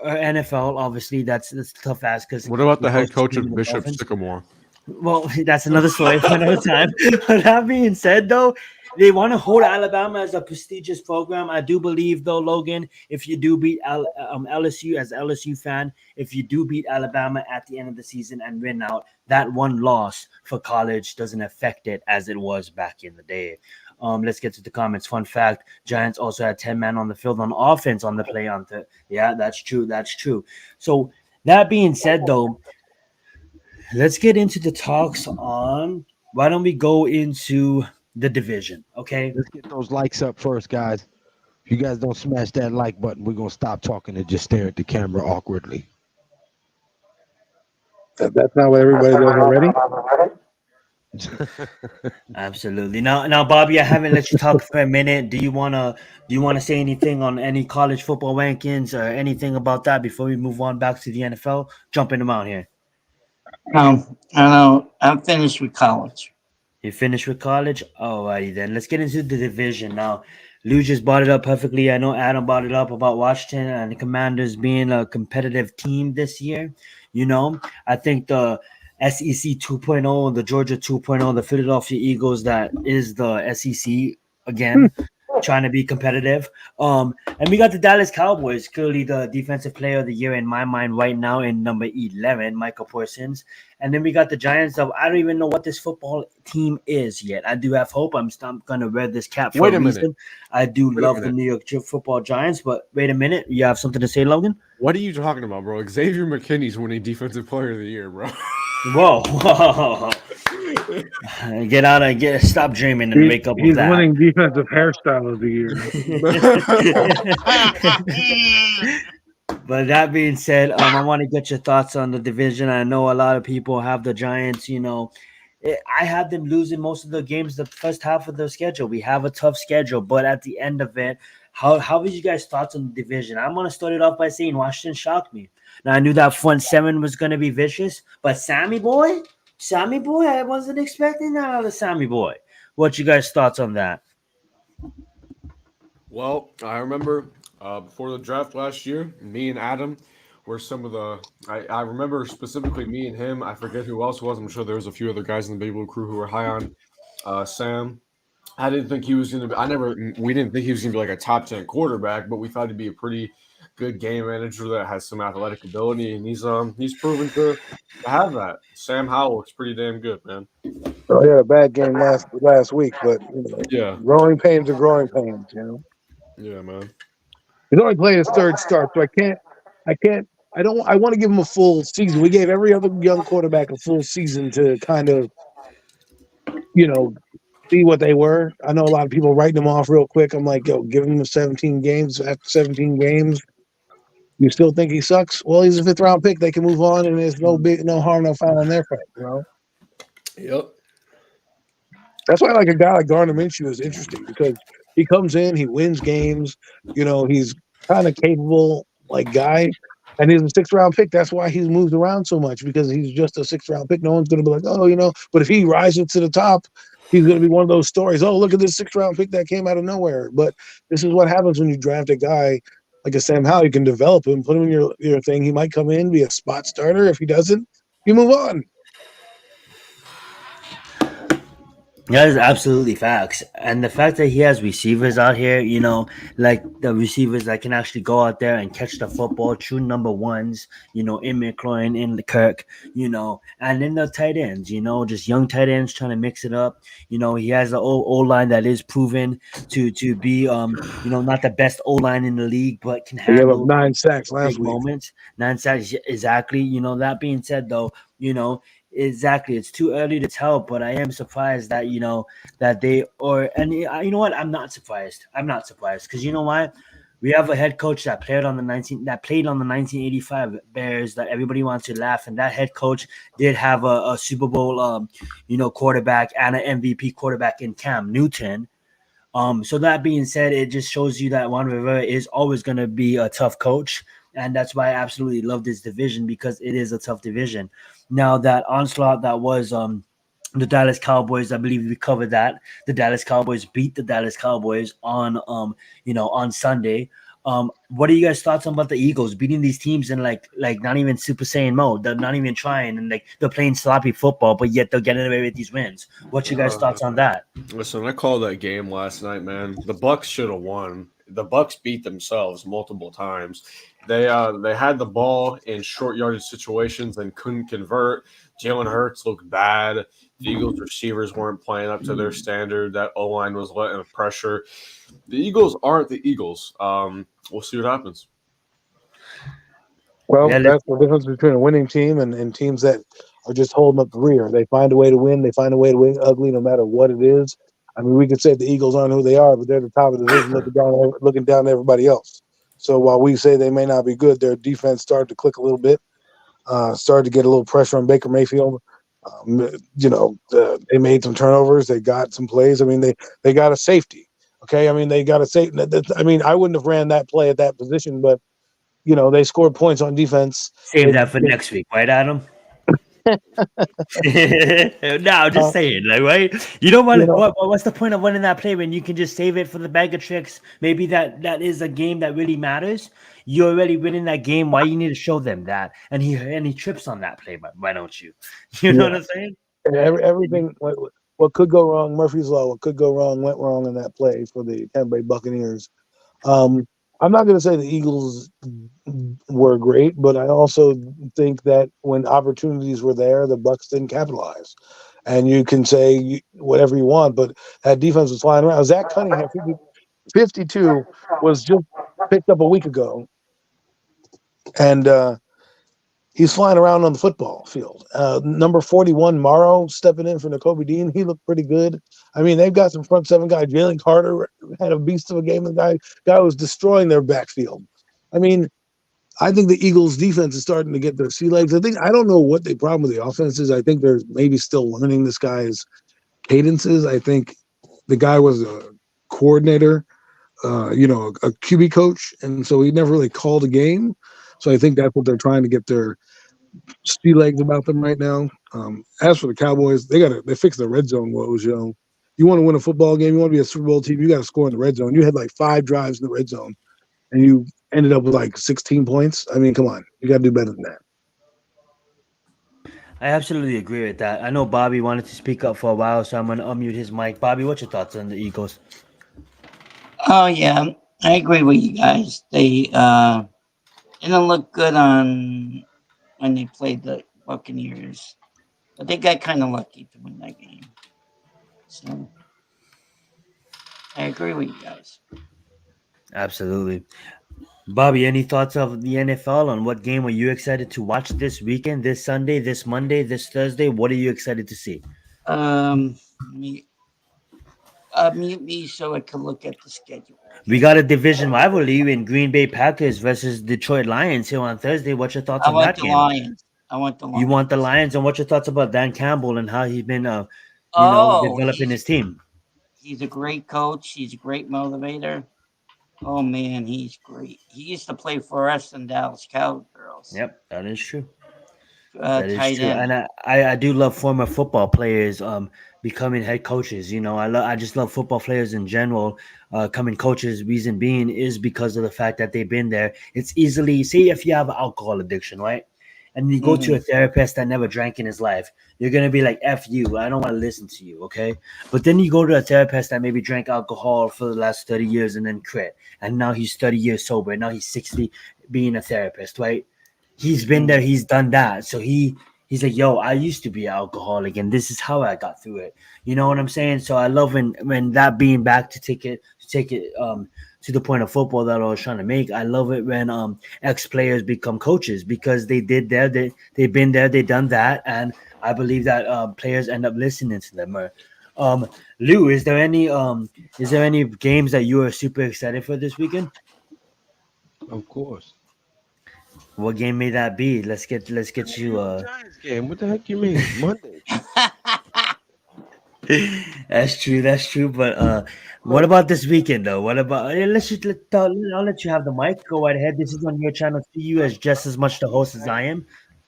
Speaker 1: NFL. Obviously, that's tough ass. Because
Speaker 2: what about the head coach of Bishop Sycamore?
Speaker 1: Well, that's another story for another time. But that being said, though, they want to hold Alabama as a prestigious program. I do believe, though, Logan, if you do beat LSU as LSU fan, if you do beat Alabama at the end of the season and win out, that one loss for college doesn't affect it as it was back in the day. Let's get to the comments. Fun fact, Giants also had 10 men on the field on offense on the play on the. Yeah, that's true. So that being said, though, let's get into the talks on why don't we go into the division, okay?
Speaker 3: Let's get those likes up first, guys. If you guys don't smash that like button, we're going to stop talking and just stare at the camera awkwardly.
Speaker 5: That's not what everybody does already?
Speaker 1: Absolutely. Now, Bobby, I haven't let you talk for a minute. Do you wanna say anything on any college football rankings or anything about that before we move on back to the NFL? Jumping them out here.
Speaker 4: I'm finished with college.
Speaker 1: You finished with college? Alrighty then. Let's get into the division now. Lou just brought it up perfectly. I know Adam brought it up about Washington and the Commanders being a competitive team this year. I think the SEC 2.0, the Georgia 2.0, the Philadelphia Eagles, that is the SEC again. Trying to be competitive. And we got the Dallas Cowboys, clearly the defensive player of the year in my mind right now in number 11, Michael Parsons. And then we got the Giants of, I don't even know what this football team is yet. I do have hope. I'm going to wear this cap for a reason. I do love the New York football Giants, but wait a minute. You have something to say, Logan?
Speaker 2: What are you talking about, bro? Xavier McKinney's winning defensive player of the year, bro.
Speaker 1: Whoa. Get out and stop dreaming and wake up with that.
Speaker 5: He's winning defensive hairstyle of the
Speaker 1: year. But that being said, I want to get your thoughts on the division. I know a lot of people have the Giants, I had them losing most of the games the first half of the schedule. We have a tough schedule, but at the end of it, how was you guys' thoughts on the division? I'm going to start it off by saying Washington shocked me. Now, I knew that front seven was going to be vicious, but Sammy boy, I wasn't expecting that out of Sammy boy. What you guys' thoughts on that?
Speaker 2: Well, I remember before the draft last year, me and Adam were some of the. I remember specifically me and him. I forget who else was. I'm sure there was a few other guys in the Big Blue crew who were high on Sam. I didn't think he was going to be. We didn't think he was going to be like a top 10 quarterback, but we thought he'd be a pretty good game manager that has some athletic ability, and he's proven to have that. Sam Howell looks pretty damn good, man.
Speaker 5: So he had a bad game last week, but
Speaker 2: Yeah,
Speaker 5: growing pains are growing pains.
Speaker 2: yeah, man.
Speaker 5: He's only played his third start, so I can't, I don't, I want to give him a full season. We gave every other young quarterback a full season to kind of, you know, see what they were. I know a lot of people writing them off real quick. I'm like, yo, give him 17 games. After 17 games, you still think he sucks? Well, he's a fifth round pick. They can move on, and there's no harm, no foul on their part.
Speaker 2: Yep.
Speaker 5: That's why like a guy like Gardner Minshew is interesting because he comes in, he wins games. He's kind of capable like guy, and he's a sixth round pick. That's why he's moved around so much because he's just a sixth round pick. No one's going to be like, oh. But if he rises to the top, he's going to be one of those stories. Oh, look at this sixth round pick that came out of nowhere. But this is what happens when you draft a guy like a Sam Howell. You can develop him, put him in your thing. He might come in, be a spot starter. If he doesn't, you move on.
Speaker 1: That is absolutely facts. And the fact that he has receivers out here, like the receivers that can actually go out there and catch the football, true number ones, in McLaurin, in the Kirk, and then the tight ends, just young tight ends trying to mix it up. He has an old line that is proven to be, not the best O line in the league, but can
Speaker 5: He gave up
Speaker 1: handle
Speaker 5: 9 sacks last
Speaker 1: big
Speaker 5: week.
Speaker 1: moments. 9 sacks, exactly. That being said, though, exactly, it's too early to tell, but I am surprised that that they you know what? I'm not surprised. Because you know why? We have a head coach that played on the 1985 Bears that everybody wants to laugh, and that head coach did have a Super Bowl quarterback and an MVP quarterback in Cam Newton. So that being said, it just shows you that Juan Rivera is always going to be a tough coach, and that's why I absolutely love this division because it is a tough division. Now that onslaught that was the Dallas Cowboys, I believe we covered that. The Dallas Cowboys beat the Dallas Cowboys on on Sunday. What are you guys' thoughts about the Eagles beating these teams in like not even Super Saiyan mode? They're not even trying, and like they're playing sloppy football, but yet they're getting away with these wins. What's your guys' thoughts on that?
Speaker 2: Listen, I called that game last night, man. The Bucks should have won. The Bucks beat themselves multiple times. They had the ball in short yardage situations and couldn't convert. Jalen Hurts looked bad. The Eagles receivers weren't playing up to their standard. That O-line was letting pressure. The Eagles aren't the Eagles. We'll see what happens.
Speaker 5: Well,
Speaker 1: Yeah,
Speaker 5: that's the difference between a winning team and teams that are just holding up the rear. They find a way to win. They find a way to win ugly no matter what it is. I mean, we could say the Eagles aren't who they are, but they're the top of the division looking down at everybody else. So while we say they may not be good, their defense started to click a little bit, started to get a little pressure on Baker Mayfield. They made some turnovers. They got some plays. I mean, they got a safety. Okay, I mean, they got a safety. I mean, I wouldn't have ran that play at that position, but they scored points on defense.
Speaker 1: save that for next week, right, Adam? No, just saying, like, right? You don't want what's the point of winning that play when you can just save it for the bag of tricks? Maybe that is a game that really matters. You're already winning that game. Why you need to show them that? And he trips on that play, but why don't you? You know what I'm saying?
Speaker 5: Everything what could go wrong, Murphy's Law, what could go wrong went wrong in that play for the Tampa Bay Buccaneers. I'm not going to say the Eagles were great, but I also think that when opportunities were there, the Bucs didn't capitalize. And you can say whatever you want, but that defense was flying around. Zach Cunningham, 52, was just picked up a week ago, and he's flying around on the football field. Number 41, Morrow, stepping in for Nakobe Dean. He looked pretty good. I mean, they've got some front seven guys. Jalen Carter had a beast of a game. The guy was destroying their backfield. I mean, I think the Eagles' defense is starting to get their sea legs. I don't know what the problem with the offense is. I think they're maybe still learning this guy's cadences. I think the guy was a coordinator, a QB coach, and so he never really called a game. So I think that's what they're trying to get their sea legs about them right now. As for the Cowboys, they fixed the red zone woes, You want to win a football game, you want to be a Super Bowl team, you got to score in the red zone. You had like 5 drives in the red zone, and you ended up with like 16 points. I mean, come on, you got to do better than that.
Speaker 1: I absolutely agree with that. I know Bobby wanted to speak up for a while, so I'm gonna unmute his mic. Bobby, what's your thoughts on the Eagles?
Speaker 4: Oh yeah, I agree with you guys. They didn't look good on when they played the Buccaneers, but they got kind of lucky to win that game. So I agree with you guys.
Speaker 1: Absolutely. Bobby, any thoughts of the NFL on what game are you excited to watch this weekend, this Sunday, this Monday, this Thursday? What are you excited to see?
Speaker 4: Let me mute me so I can look at the schedule.
Speaker 1: We got a division rivalry in Green Bay Packers versus Detroit Lions here on Thursday. What's your thoughts
Speaker 4: I
Speaker 1: on
Speaker 4: want
Speaker 1: that
Speaker 4: the
Speaker 1: game?
Speaker 4: Lions. I want the
Speaker 1: You want the
Speaker 4: Lions.
Speaker 1: Lions, and what's your thoughts about Dan Campbell and how he's been,
Speaker 4: Oh,
Speaker 1: developing his team?
Speaker 4: he's a great coach. He's a great motivator. Oh man, he's great. He used to play for us in Dallas Cowgirls.
Speaker 1: Yep, that is true. That is
Speaker 4: Tight
Speaker 1: true,
Speaker 4: end.
Speaker 1: and I do love former football players becoming head coaches. I just love football players in general coming coaches. Reason being is because of the fact that they've been there. It's easily say if you have alcohol addiction, right, and you go to a
Speaker 4: Mhm.
Speaker 1: therapist that never drank in his life, you're gonna be like, "F you, I don't want to listen to you." Okay, but then you go to a therapist that maybe drank alcohol for the last 30 years and then quit, and now he's 30 years sober. Now he's 60, being a therapist, right? He's been there,
Speaker 4: Mhm.
Speaker 1: he's done that. So he's like, yo, I used to be an alcoholic and this is how I got through it. You know what I'm saying? So I love when that being back to take it to the point of football that I was trying to make. I love it when ex players become coaches because they've been there, they've done that, and I believe that players end up listening to them. Lou, is there any games that you are super excited for this weekend?
Speaker 3: Of course.
Speaker 1: What game may that be? Let's get
Speaker 3: The New
Speaker 1: you
Speaker 3: York Giants game. What the heck you mean? Monday.
Speaker 1: That's true. That's true. But what
Speaker 3: Look,
Speaker 1: about this weekend though? What about? Let's just I'll let you have the mic. Go right ahead. This is on your channel. See you as
Speaker 3: I'm
Speaker 1: just as much the
Speaker 3: I'm
Speaker 1: host as I
Speaker 3: excited.
Speaker 1: am.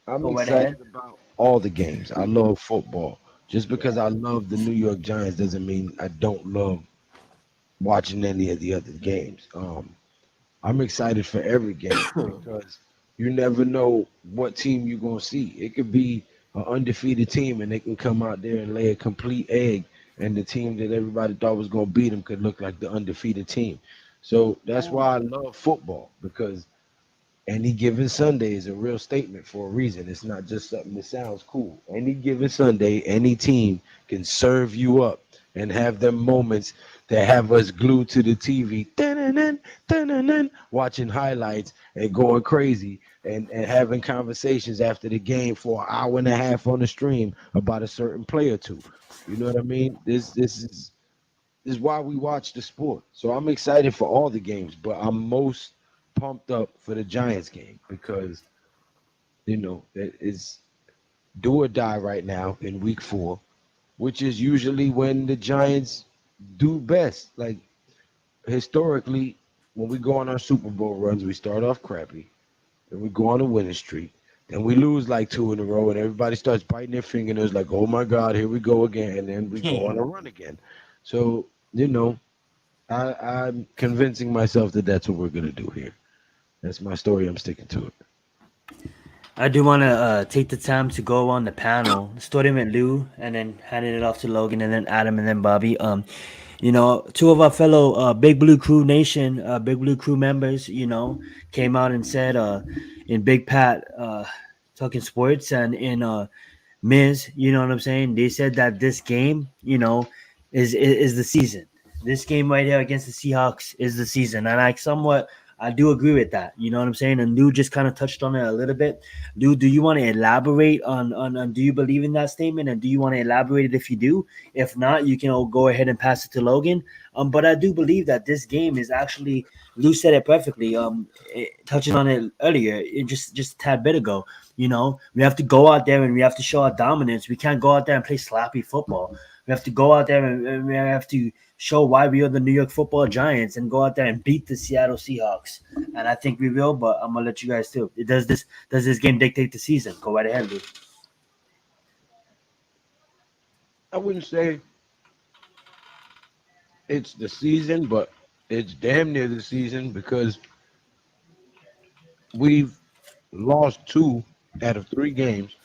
Speaker 3: I'm
Speaker 1: Go right ahead.
Speaker 3: excited about all the games. I love football. Just because I love the New York Giants doesn't mean I don't love watching any of the other games. I'm excited for every game because you never know what team you're gonna see. It could be an undefeated team and they can come out there and lay a complete egg, and the team that everybody thought was gonna beat them could look like the undefeated team. So that's why I love football because any given Sunday is a real statement for a reason. It's not just something that sounds cool. Any given Sunday, any team can serve you up and have them moments that have us glued to the TV, dun-dun-dun, dun-dun-dun, watching highlights and going crazy and having conversations after the game for an hour and a half on the stream about a certain player or two. You know what I mean? This is why we watch the sport. So I'm excited for all the games, but I'm most pumped up for the Giants game because that is do or die right now in week 4, which is usually when the Giants do best. Like historically, when we go on our Super Bowl runs, we start off crappy, then we go on a winning streak, then we lose like 2 in a row, and everybody starts biting their fingernails like, "Oh my God, here we go again," and then we go on a run again. So I'm convincing myself that that's what we're gonna do here. That's my story. I'm sticking to it.
Speaker 1: I do want to take the time to go on the panel, starting with Lou, and then handing it off to Logan, and then Adam, and then Bobby. Two of our fellow Big Blue Crew Nation, Big Blue Crew members, came out and said in Big Pat talking sports and in Miz, you know what I'm saying? They said that this game, is the season. This game right here against the Seahawks is the season, and I do agree with that. You know what I'm saying? And Lou just kind of touched on it a little bit. Lou, do you want to elaborate on do you believe in that statement, and do you want to elaborate it if you do? If not, you can go ahead and pass it to Logan. But I do believe that this game is actually Lou said it perfectly. Touching on it earlier, just a tad bit ago. We have to go out there and we have to show our dominance. We can't go out there and play sloppy football. We have to go out there and we have to show why we are the New York Football Giants and go out there and beat the Seattle Seahawks. And I think we will, but I'm gonna let you guys too. Does this game dictate the season? Go right ahead, Luke.
Speaker 3: I wouldn't say it's the season, but it's damn near the season because we've lost 2 out of 3 games.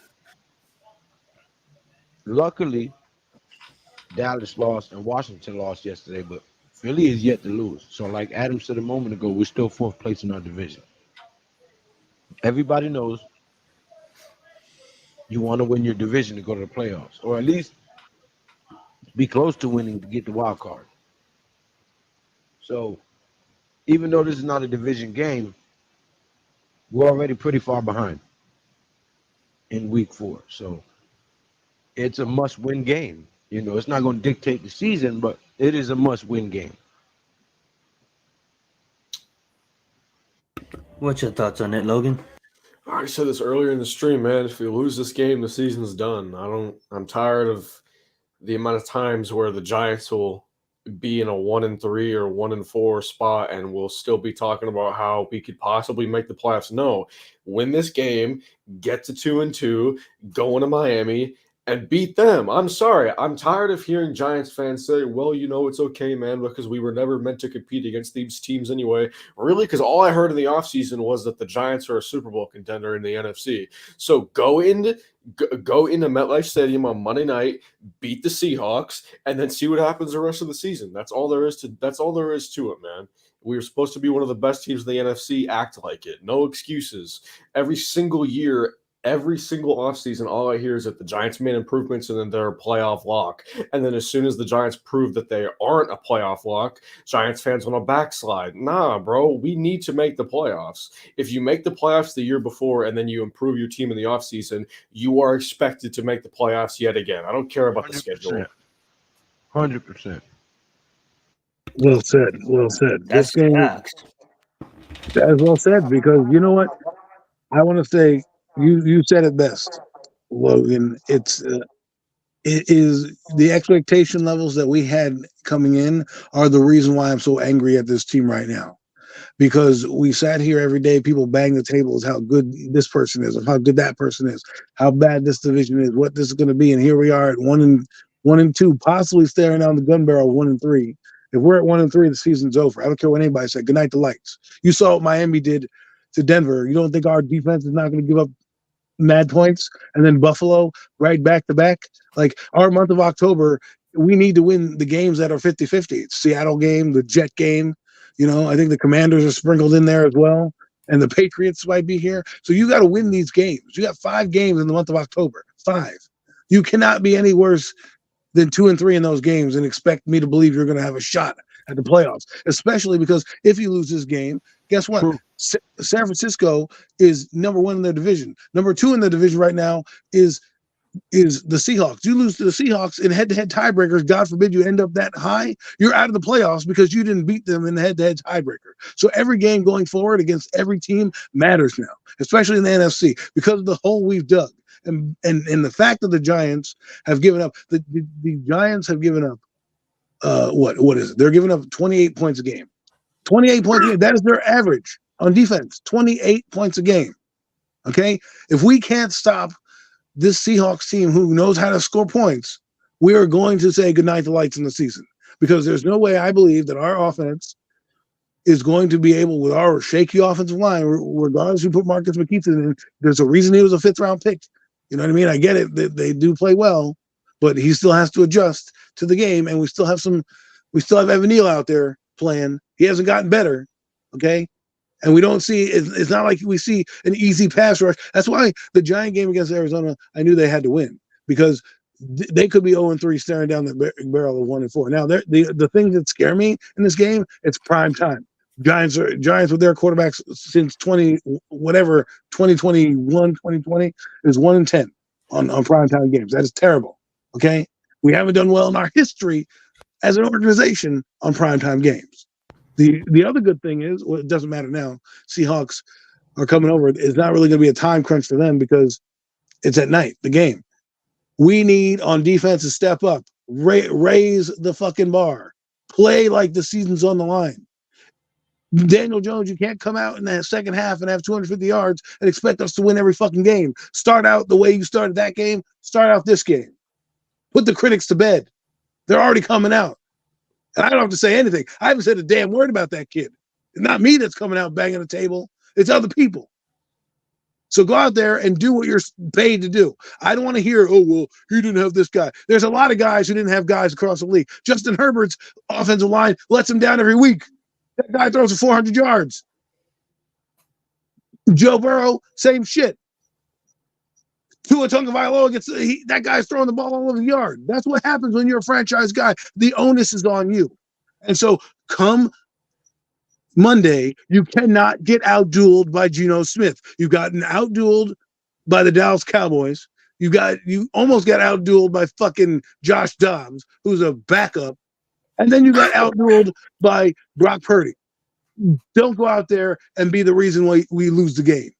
Speaker 3: Luckily, Dallas lost and Washington lost yesterday, but Philly is yet to lose. So, like Adam said a moment ago, we're still 4th place in our division. Everybody knows you want to win your division to go to the playoffs, or at least be close to winning to get the wild card. So, even though this is not a division game, we're already pretty far behind in week 4. So, it's a must-win game. You know, it's not going to dictate the season, but it is a must-win game.
Speaker 1: What's your thoughts on it, Logan?
Speaker 2: I said this earlier in the stream, man. If we lose this game, the season's done. I'm tired of the amount of times where the Giants will be in a 1-3 or 1-4 spot, and we'll still be talking about how we could possibly make the playoffs. No, win this game, get to 2-2, go into Miami, and beat them. I'm sorry. I'm tired of hearing Giants fans say, well, you know, it's okay, man, because we were never meant to compete against these teams anyway. Really? Because all I heard in the offseason was that the Giants are a Super Bowl contender in the NFC. So go into MetLife Stadium on Monday night, beat the Seahawks, and then see what happens the rest of the season. That's all there is to it, man. We were supposed to be one of the best teams in the NFC. Act like it. No excuses. Every single year, every single offseason, all I hear is that the Giants made improvements and then they're a playoff lock. And then as soon as the Giants prove that they aren't a playoff lock, Giants fans want to backslide. Nah, bro, we need to make the playoffs. If you make the playoffs the year before and then you improve your team in the offseason, you are expected to make the playoffs yet again. I don't care about the schedule.
Speaker 3: 100%.
Speaker 5: Well said. Well said.
Speaker 1: That's
Speaker 5: This game,
Speaker 1: facts.
Speaker 5: as well said, because you know what? I want to say you said it best, Logan. It is the expectation levels that we had coming in are the reason why I'm so angry at this team right now. Because we sat here every day, people bang the tables, how good this person is, or how good that person is, how bad this division is, what this is going to be, and here we are at 1-2, possibly staring down the gun barrel 1-3. If we're at 1-3, the season's over. I don't care what anybody said. Good night, the lights. You saw what Miami did to Denver. You don't think our defense is not going to give up mad points? And then Buffalo right back to back. Like our month of October, we need to win the games that are 50-50. Seattle game, the Jet game. You know, I think the Commanders are sprinkled in there as well. And the Patriots might be here. So you got to win these games. You got 5 games in the month of October. 5. You cannot be any worse than 2-3 in those games and expect me to believe you're going to have a shot at the playoffs, especially because if you lose this game, guess what?
Speaker 3: True.
Speaker 5: San Francisco is number 1 in their division. Number 2 in the division right now is the Seahawks. You lose to the Seahawks in head-to-head tiebreakers, God forbid you end up that high, you're out of the playoffs because you didn't beat them in the head-to-head tiebreaker. So every game going forward against every team matters now, especially in the NFC, because of the hole we've dug. And the fact that the Giants have given up, the Giants have given up, what is it? They're giving up 28 points a game. 28 points a game. That is their average on defense. 28 points a game. Okay? If we can't stop this Seahawks team who knows how to score points, we are going to say goodnight to lights in the season. Because there's no way I believe that our offense is going to be able, with our shaky offensive line, regardless who put Marcus McKeith in, there's a reason he was a 5th-round pick. You know what I mean? I get it. They do play well, but he still has to adjust to the game, and we still have Evan Neal out there playing. He hasn't gotten better, okay? And we don't see it's not like we see an easy pass rush. That's why the Giant game against Arizona, I knew they had to win, because they could be 0-3 staring down the barrel of 1-4. Now, the things that scare me in this game, it's prime time. Giants with their quarterbacks since 2021, 2020 is 1-10 on primetime games. That is terrible. Okay, we haven't done well in our history as an organization on primetime games. The other good thing is, well, it doesn't matter now. Seahawks are coming over. It's not really going to be a time crunch for them because it's at night. The game. We need on defense to step up, raise the fucking bar, play like the season's on the line. Daniel Jones, you can't come out in that second half and have 250 yards and expect us to win every fucking game. Start out the way you started that game. Start out this game. Put the critics to bed. They're already coming out. And I don't have to say anything. I haven't said a damn word about that kid. It's not me that's coming out banging the table. It's other people. So go out there and do what you're paid to do. I don't want to hear, oh, well, he didn't have this guy. There's a lot of guys who didn't have guys across the league. Justin Herbert's offensive line lets him down every week. That guy throws for 400 yards. Joe Burrow, same shit. Tua Tagovailoa that guy's throwing the ball all over the yard. That's what happens when you're a franchise guy. The onus is on you. And so come Monday, you cannot get out-dueled by Geno Smith. You've gotten out-dueled by the Dallas Cowboys. You almost got out-dueled by fucking Josh Dobbs, who's a backup. And then you got out-dueled by Brock Purdy. Don't go out there and be the reason why we lose the game.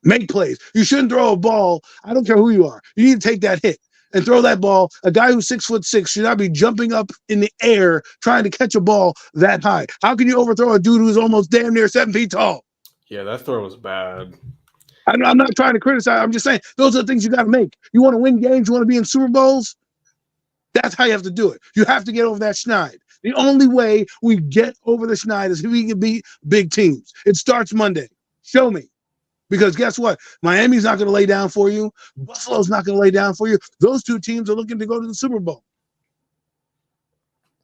Speaker 5: Make plays. You shouldn't throw a ball. I don't care who you are. You need to take that hit and throw that ball. A guy who's 6'6" should not be jumping up in the air trying to catch a ball that high. How can you overthrow a dude who's almost damn near 7 feet tall?
Speaker 2: Yeah, that throw was bad.
Speaker 5: I'm not trying to criticize. I'm just saying those are the things you got to make. You want to win games. You want to be in Super Bowls. That's how you have to do it. You have to get over that schneid. The only way we get over the schneid is if we can beat big teams. It starts Monday. Show me. Because guess what? Miami's not going to lay down for you. Buffalo's not going to lay down for you. Those two teams are looking to go to the Super Bowl.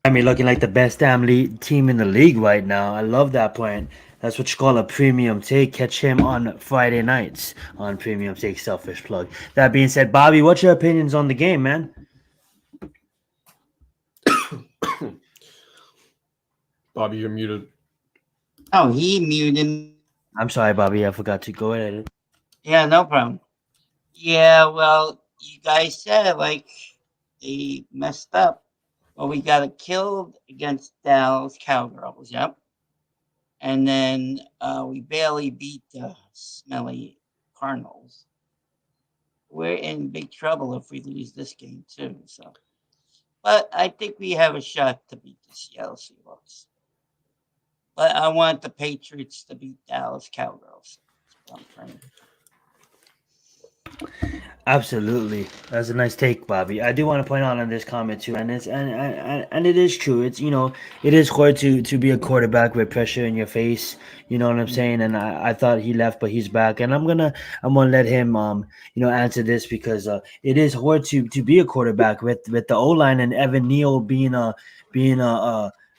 Speaker 1: I mean, looking like the best damn team in the league right now. I love that point. That's what you call a premium take. Catch him on Friday nights on Premium Take. Selfish plug. That being said, Bobby, what's your opinions on the game, man?
Speaker 2: Bobby, you're muted.
Speaker 4: Oh, he muted.
Speaker 1: I'm sorry, Bobby. I forgot to go ahead.
Speaker 4: Yeah, no problem. Yeah, well, you guys said like they messed up. Well, we got killed against Dallas Cowgirls, yep. And then we barely beat the smelly Cardinals. We're in big trouble if we lose this game too. So, but I think we have a shot to beat the Seattle Seahawks. But I want the Patriots to beat Dallas Cowgirls. That's what I'm trying.
Speaker 1: Absolutely, that's a nice take, Bobby. I do want to point out on this comment too, and it is true. It's it is hard to be a quarterback with pressure in your face. You know what I'm saying? And I thought he left, but he's back, and I'm gonna let him answer this because it is hard to be a quarterback with the O line and Evan Neal being a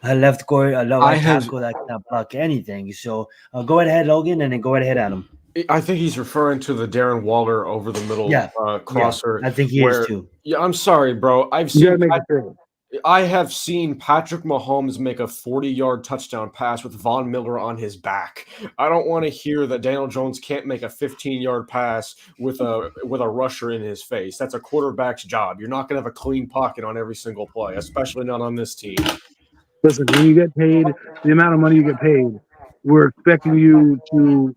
Speaker 1: left guard, a right tackle that cannot block anything. So go ahead, Logan, and then go ahead, Adam.
Speaker 2: I think he's referring to the Darren Waller over the middle crosser.
Speaker 1: Yeah, I think he is too.
Speaker 2: Yeah, I'm sorry, bro. I have seen Patrick Mahomes make a 40-yard touchdown pass with Von Miller on his back. I don't want to hear that Daniel Jones can't make a 15-yard pass with a rusher in his face. That's a quarterback's job. You're not going to have a clean pocket on every single play, especially not on this team.
Speaker 5: Listen, when you get paid, the amount of money you get paid, we're expecting you to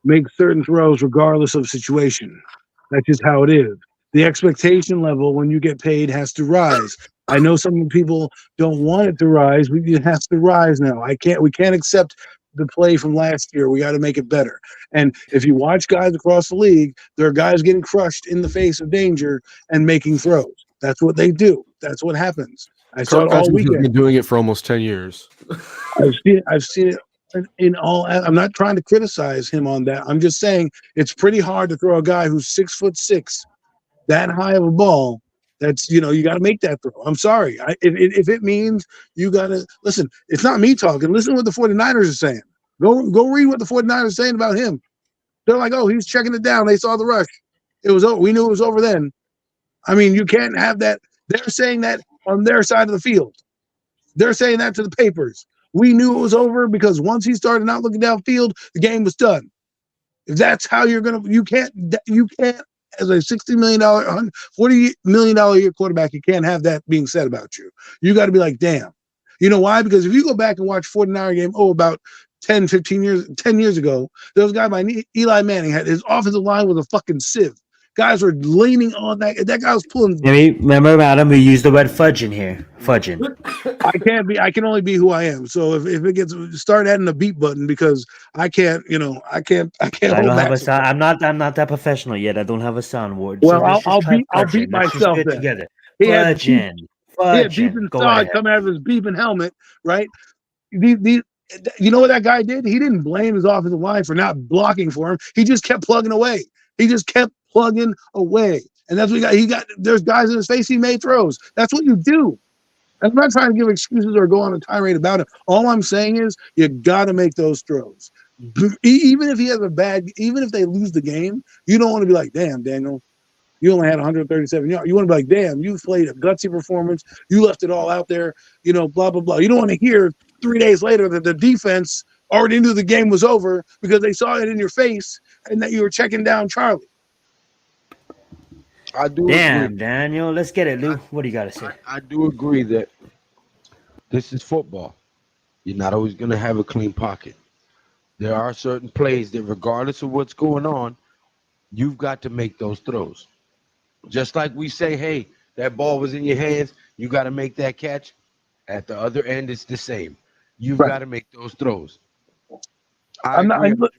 Speaker 5: make certain throws regardless of situation. That's just how it is. The expectation level when you get paid has to rise. I know some people don't want it to rise, but it has to rise now. We can't accept the play from last year. We got to make it better. And if you watch guys across the league, there are guys getting crushed in the face of danger and making throws. That's what they do. That's what happens. I saw it all weekend.
Speaker 2: Been doing it for almost 10 years.
Speaker 5: I've seen it in all. I'm not trying to criticize him on that. I'm just saying it's pretty hard to throw a guy who's 6'6" that high of a ball. That's you got to make that throw. I'm sorry. If it means you got to listen, it's not me talking. Listen to what the 49ers are saying. Go read what the 49ers are saying about him. They're like, oh, he's checking it down. They saw the rush. It was over. We knew it was over then. I mean, you can't have that. They're saying that on their side of the field. They're saying that to the papers. We knew it was over because once he started not looking downfield, the game was done. If that's how you can't as a $60 million, $40 million a year quarterback, you can't have that being said about you. You got to be like, damn. You know why? Because if you go back and watch 49er game, about 10 years ago, there was a guy by Eli Manning, had his offensive line was a fucking sieve. Guys were leaning on that. That guy was pulling.
Speaker 1: Remember, Adam, we used the word fudging here. Fudging.
Speaker 5: I can only be who I am. So if it gets start adding a beat button because I can't. I can't.
Speaker 1: I don't have a sound. I'm not that professional yet. I don't have a soundboard.
Speaker 5: Well, so I'll beat myself then.
Speaker 1: Together.
Speaker 5: Yeah, beeping
Speaker 1: Go
Speaker 5: sod
Speaker 1: ahead.
Speaker 5: coming out of his beeping helmet, right? The, you know what that guy did? He didn't blame his offensive line for not blocking for him. He just kept plugging away. He just kept plugging away. And that's what he got. There's guys in his face. He made throws. That's what you do. And I'm not trying to give excuses or go on a tirade about it. All I'm saying is you got to make those throws. Even if he has even if they lose the game, you don't want to be like, damn, Daniel, you only had 137 yards. You want to be like, damn, you played a gutsy performance. You left it all out there, blah, blah, blah. You don't want to hear 3 days later that the defense already knew the game was over because they saw it in your face and that you were checking down Charlie.
Speaker 3: I do
Speaker 1: Damn,
Speaker 3: agree.
Speaker 1: Daniel. Let's get it, Lou. What do you got to say?
Speaker 3: I do agree that this is football. You're not always going to have a clean pocket. There are certain plays that, regardless of what's going on, you've got to make those throws. Just like we say, hey, that ball was in your hands, you got to make that catch. At the other end, it's the same. You've
Speaker 5: Right.
Speaker 3: got to make those throws.
Speaker 5: I'm not,
Speaker 3: 100%.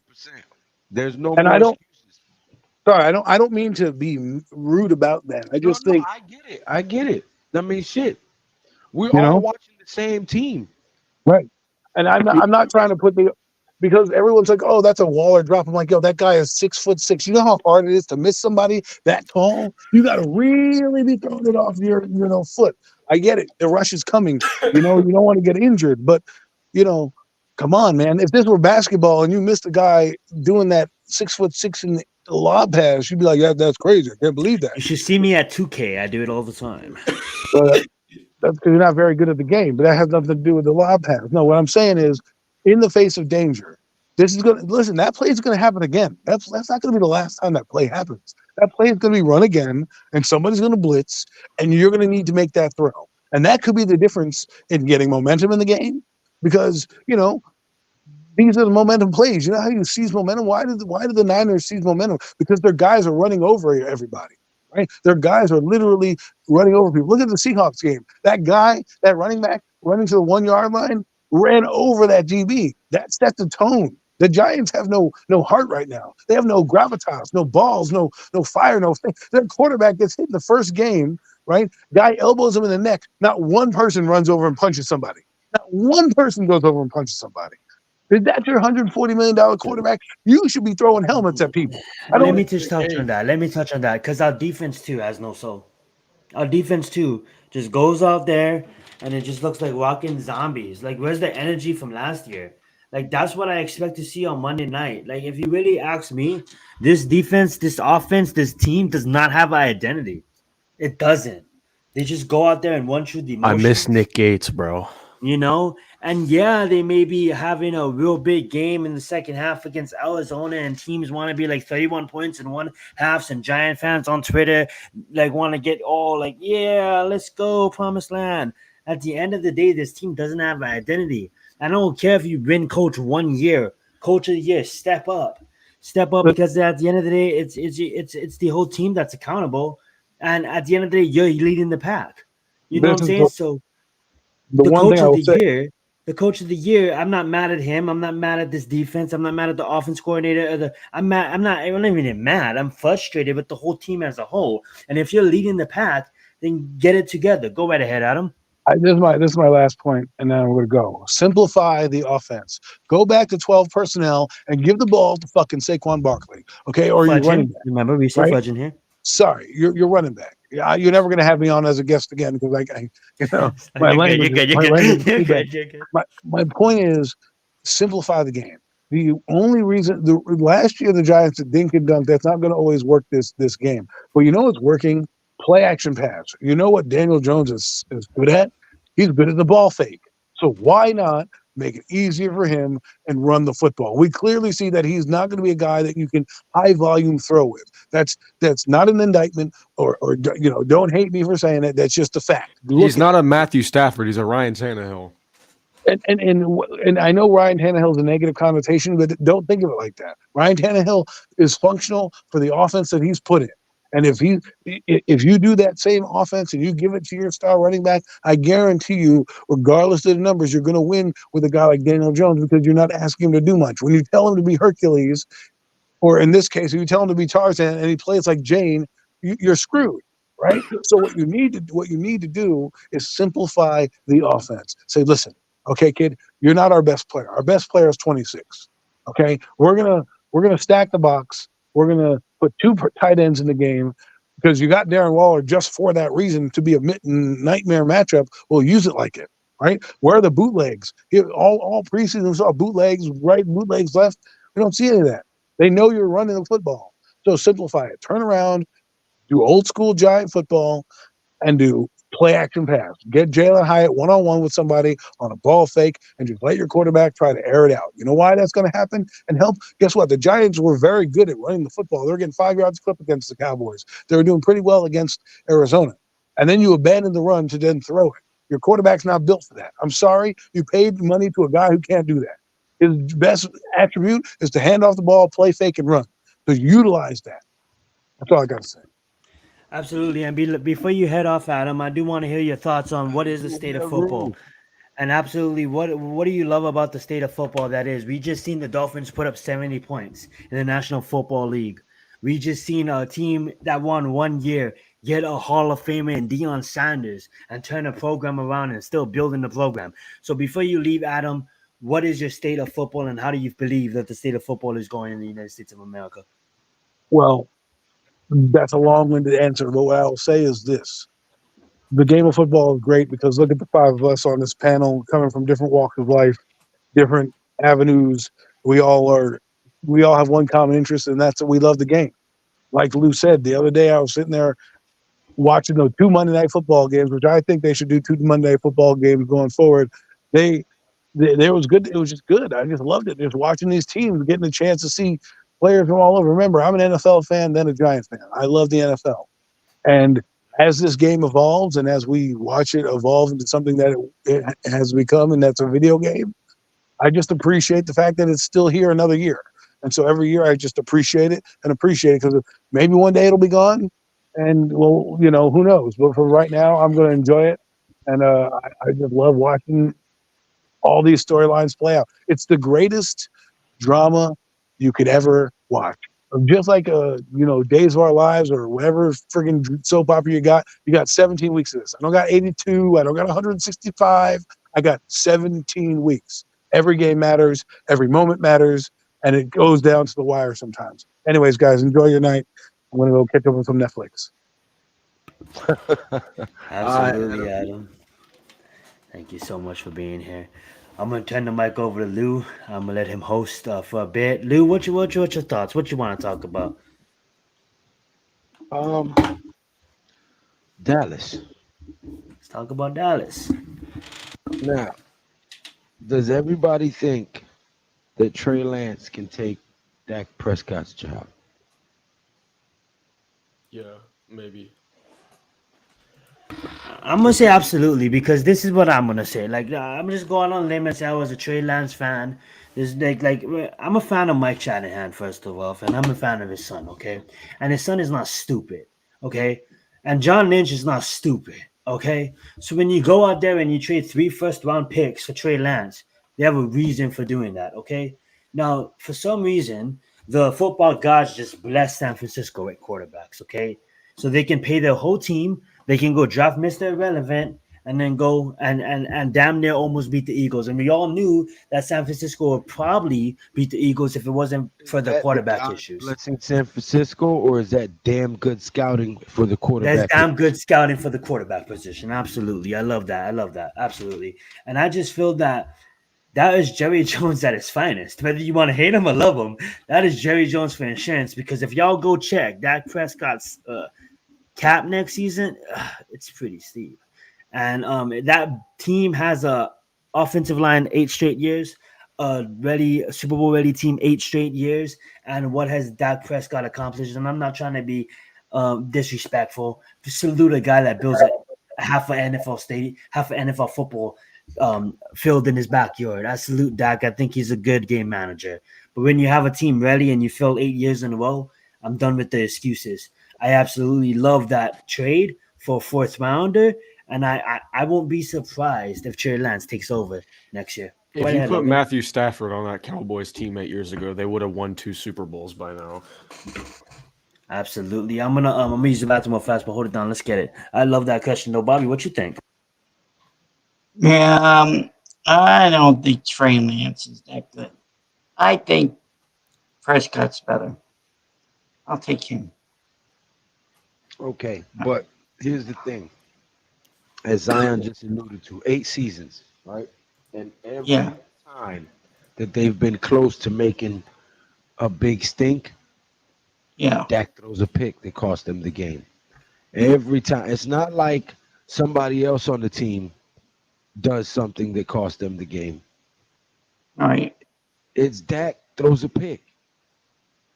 Speaker 3: There's no
Speaker 5: and
Speaker 3: more
Speaker 5: I don't.
Speaker 3: excuses.
Speaker 5: Sorry, I don't mean to be rude about that. I just think,
Speaker 3: I get it. I get it. I mean, shit. We're all watching the same team.
Speaker 5: right. And I'm not trying to put because everyone's like, oh, that's a Waller drop. I'm like, yo, that guy is 6'6". You know how hard it is to miss somebody that tall? You got to really be throwing it off your foot. I get it. The rush is coming. You don't want to get injured, but come on, man. If this were basketball and you missed a guy doing that 6'6" in the lob pass, you'd be like, yeah, that's crazy. I can't believe that.
Speaker 1: You should see me at 2K. I do it all the time.
Speaker 5: But that's because you're not very good at the game. But that has nothing to do with the lob pass. No, what I'm saying is, in the face of danger, this is going to listen. That play is going to happen again. That's not going to be the last time that play happens. That play is going to be run again, and somebody's going to blitz, and you're going to need to make that throw. And that could be the difference in getting momentum in the game, because these are the momentum plays. You know how you seize momentum? Why do the Niners seize momentum? Because their guys are running over everybody. Right? Their guys are literally running over people. Look at the Seahawks game. That guy, that running back, running to the 1 yard line, ran over that GB. That set the tone. The Giants have no heart right now. They have no gravitas, no balls, no fire, no thing. Their quarterback gets hit in the first game, right? Guy elbows him in the neck. Not one person runs over and punches somebody. Not one person goes over and punches somebody. Is that your $140 million quarterback? You should be throwing helmets at people.
Speaker 1: Let me just touch on that. Because our defense too has no soul. Our defense too just goes out there and it just looks like walking zombies. Like, where's the energy from last year? Like, that's what I expect to see on Monday night. Like, if you really ask me, this defense, this offense, this team does not have an identity. It doesn't. They just go out there and run through the motions.
Speaker 2: I miss Nick Gates, bro.
Speaker 1: And yeah, they may be having a real big game in the second half against Arizona, and teams want to be like 31 points in one half. And Giant fans on Twitter like want to get all like, yeah, let's go, promised land. At the end of the day, this team doesn't have an identity. I don't care if you've been coach 1 year, coach of the year, step up, because at the end of the day, it's the whole team that's accountable. And at the end of the day, you're leading the pack. You know what I'm saying? So the coach of the year, I'm not mad at him. I'm not mad at this defense. I'm not mad at the offense coordinator. I'm not even mad. I'm frustrated with the whole team as a whole. And if you're leading the pack, then get it together. Go right ahead, Adam.
Speaker 5: This is my last point, and then I'm going to go. Simplify the offense. Go back to 12 personnel and give the ball to fucking Saquon Barkley, okay? Or you're running back.
Speaker 1: Remember, we said Fudge in here.
Speaker 5: Sorry, you're running back. Yeah, you're never going to have me on as a guest again because my point is simplify the game. The only reason last year the Giants did dink and dunk, that's not going to always work this game. But it's working. Play action pass. You know what Daniel Jones is good at? He's good at the ball fake. So why not make it easier for him and run the football? We clearly see that he's not going to be a guy that you can high volume throw with. That's not an indictment or don't hate me for saying it. That's just a fact.
Speaker 2: He's not a Matthew Stafford. He's a Ryan Tannehill.
Speaker 5: And I know Ryan Tannehill is a negative connotation, but don't think of it like that. Ryan Tannehill is functional for the offense that he's put in. And if you do that same offense and you give it to your star running back, I guarantee you, regardless of the numbers, you're going to win with a guy like Daniel Jones because you're not asking him to do much. When you tell him to be Hercules, or in this case, if you tell him to be Tarzan and he plays like Jane, you're screwed. right? So what you need to do is simplify the offense. Say, listen, okay, kid, you're not our best player. Our best player is 26. Okay, we're gonna stack the box. We're gonna put two tight ends in the game because you got Darren Waller just for that reason to be a nightmare matchup. We'll use it like it, right? Where are the bootlegs? All preseason we saw bootlegs right, bootlegs left. We don't see any of that. They know you're running the football. So simplify it. Turn around, do old school giant football, and do play action pass. Get Jalen Hyatt one-on-one with somebody on a ball fake and just let your quarterback try to air it out. You know why that's going to happen and help? Guess what? The Giants were very good at running the football. They're getting 5 yards a clip against the Cowboys. They were doing pretty well against Arizona. And then you abandon the run to then throw it. Your quarterback's not built for that. I'm sorry. You paid money to a guy who can't do that. His best attribute is to hand off the ball, play fake, and run. So utilize that. That's all I got to say.
Speaker 1: Absolutely. And before you head off, Adam, I do want to hear your thoughts on what is the state of football. And absolutely, what do you love about the state of football that is? We just seen the Dolphins put up 70 points in the National Football League. We just seen a team that won 1 year get a Hall of Famer in Deion Sanders and turn a program around and still building the program. So before you leave, Adam, what is your state of football and how do you believe that the state of football is going in the United States of America?
Speaker 5: Well, that's a long-winded answer, but what I will say is this. The game of football is great because look at the five of us on this panel coming from different walks of life, different avenues. We all have one common interest, and that's that we love the game. Like Lou said, the other day I was sitting there watching the 2 Monday Night Football games, which I think they should do 2 Monday Night Football games going forward. They was good. It was just good. I just loved it. Just watching these teams, getting a chance to see players from all over. Remember, I'm an NFL fan, then a Giants fan. I love the NFL. And as this game evolves and as we watch it evolve into something that it has become, and that's a video game, I just appreciate the fact that it's still here another year. And so every year I just appreciate it because maybe one day it'll be gone. And, well, who knows? But for right now, I'm going to enjoy it. And I just love watching all these storylines play out. It's the greatest drama you could ever watch. Just like Days of Our Lives or whatever friggin' soap opera you got 17 weeks of this. I don't got 82, I don't got 165, I got 17 weeks. Every game matters, every moment matters, and it goes down to the wire sometimes. Anyways, guys, enjoy your night. I'm gonna go catch up with some Netflix.
Speaker 1: Absolutely, Adam. Thank you so much for being here. I'm gonna turn the mic over to Lou. I'm gonna let him host for a bit. Lou, what's your thoughts? What you want to talk about?
Speaker 3: Dallas.
Speaker 1: Let's talk about Dallas.
Speaker 3: Now, does everybody think that Trey Lance can take Dak Prescott's job?
Speaker 2: Yeah, maybe.
Speaker 1: I'm gonna say absolutely because this is what I'm gonna say. Like I'm just going on a limb and say I was a Trey Lance fan. There's like I'm a fan of Mike Shanahan first of all, and I'm a fan of his son. Okay, and his son is not stupid. Okay, and John Lynch is not stupid. Okay, so when you go out there and you trade 3 first-round picks for Trey Lance, they have a reason for doing that. Okay, now for some reason the football gods just bless San Francisco at quarterbacks. Okay, so they can pay their whole team. They can go draft Mr. Irrelevant and then go and damn near almost beat the Eagles. And we all knew that San Francisco would probably beat the Eagles if it wasn't for the quarterback issues.
Speaker 3: Blessing San Francisco, or is that damn good scouting for the quarterback?
Speaker 1: That's damn good scouting for the quarterback position. Absolutely. I love that. Absolutely. And I just feel that is Jerry Jones at his finest. Whether you want to hate him or love him, that is Jerry Jones for insurance. Because if y'all go check Dak Prescott's cap next season, it's pretty steep. And that team has a offensive line 8 straight years, a Super Bowl ready team 8 straight years. And what has Dak Prescott accomplished? And I'm not trying to be disrespectful. Salute a guy that builds half an NFL football field in his backyard. I salute Dak. I think he's a good game manager. But when you have a team ready and you fill 8 years in a row, I'm done with the excuses. I absolutely love that trade for a 4th rounder, and I won't be surprised if Trey Lance takes over next year.
Speaker 2: If you put Matthew Stafford on that Cowboys team 8 years ago, they would have won 2 Super Bowls by now.
Speaker 1: Absolutely. I'm gonna use the bathroom real fast, but hold it down. Let's get it. I love that question though, Bobby. What you think?
Speaker 4: Yeah, I don't think Trey Lance is that good. I think Prescott's better. I'll take him.
Speaker 3: Okay, but here's the thing. As Zion just alluded to, 8 seasons, right? And
Speaker 4: Yeah,
Speaker 3: every time that they've been close to making a big stink,
Speaker 4: yeah.
Speaker 3: Dak throws a pick that cost them the game. Every time. It's not like somebody else on the team does something that cost them the game.
Speaker 4: All right.
Speaker 3: It's Dak throws a pick.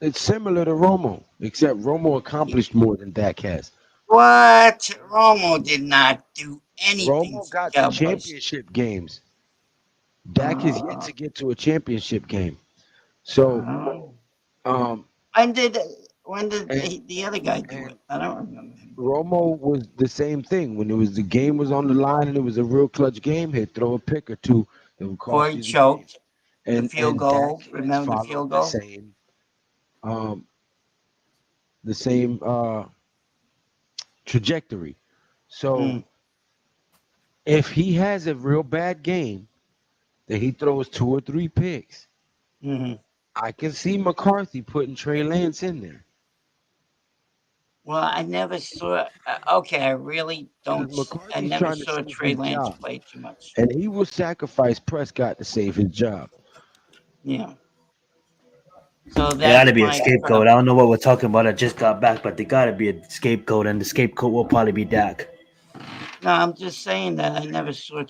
Speaker 3: It's similar to Romo, except Romo accomplished more than Dak has.
Speaker 4: What? Romo did not do anything
Speaker 3: Romo
Speaker 4: for the
Speaker 3: got to
Speaker 4: Cowboys.
Speaker 3: championship games. Dak has yet
Speaker 4: Uh,
Speaker 3: to get to a championship game. So,
Speaker 4: uh,
Speaker 3: um,
Speaker 4: when did when did
Speaker 3: and
Speaker 4: the other guy do
Speaker 3: and
Speaker 4: it? I don't remember him.
Speaker 3: Romo was the same thing. When it was the game was on the line and it was a real clutch game, he'd throw a pick or two that would cost
Speaker 4: Corey
Speaker 3: you the game.
Speaker 4: choked the
Speaker 3: And
Speaker 4: field
Speaker 3: Dak
Speaker 4: goal.
Speaker 3: has
Speaker 4: Remember the
Speaker 3: followed
Speaker 4: field goal?
Speaker 3: um the same trajectory. So
Speaker 4: Mm,
Speaker 3: if he has a real bad game that he throws 2 or 3 picks,
Speaker 4: hmm
Speaker 3: I can see McCarthy putting Trey Lance in there.
Speaker 4: Well, I never saw. Okay, I really don't.
Speaker 3: Because
Speaker 4: I
Speaker 3: McCarthy's
Speaker 4: never
Speaker 3: trying to
Speaker 4: saw
Speaker 3: save
Speaker 4: Trey
Speaker 3: his
Speaker 4: Lance
Speaker 3: job.
Speaker 4: play too much.
Speaker 3: And he will sacrifice Prescott to save his job.
Speaker 4: Yeah. So
Speaker 1: There got
Speaker 4: that's
Speaker 1: to be a
Speaker 4: my
Speaker 1: scapegoat. I
Speaker 4: problem.
Speaker 1: don't know what we're talking about. I just got back, but there got to be a scapegoat, and the scapegoat will probably be Dak.
Speaker 4: No, I'm just saying that I never saw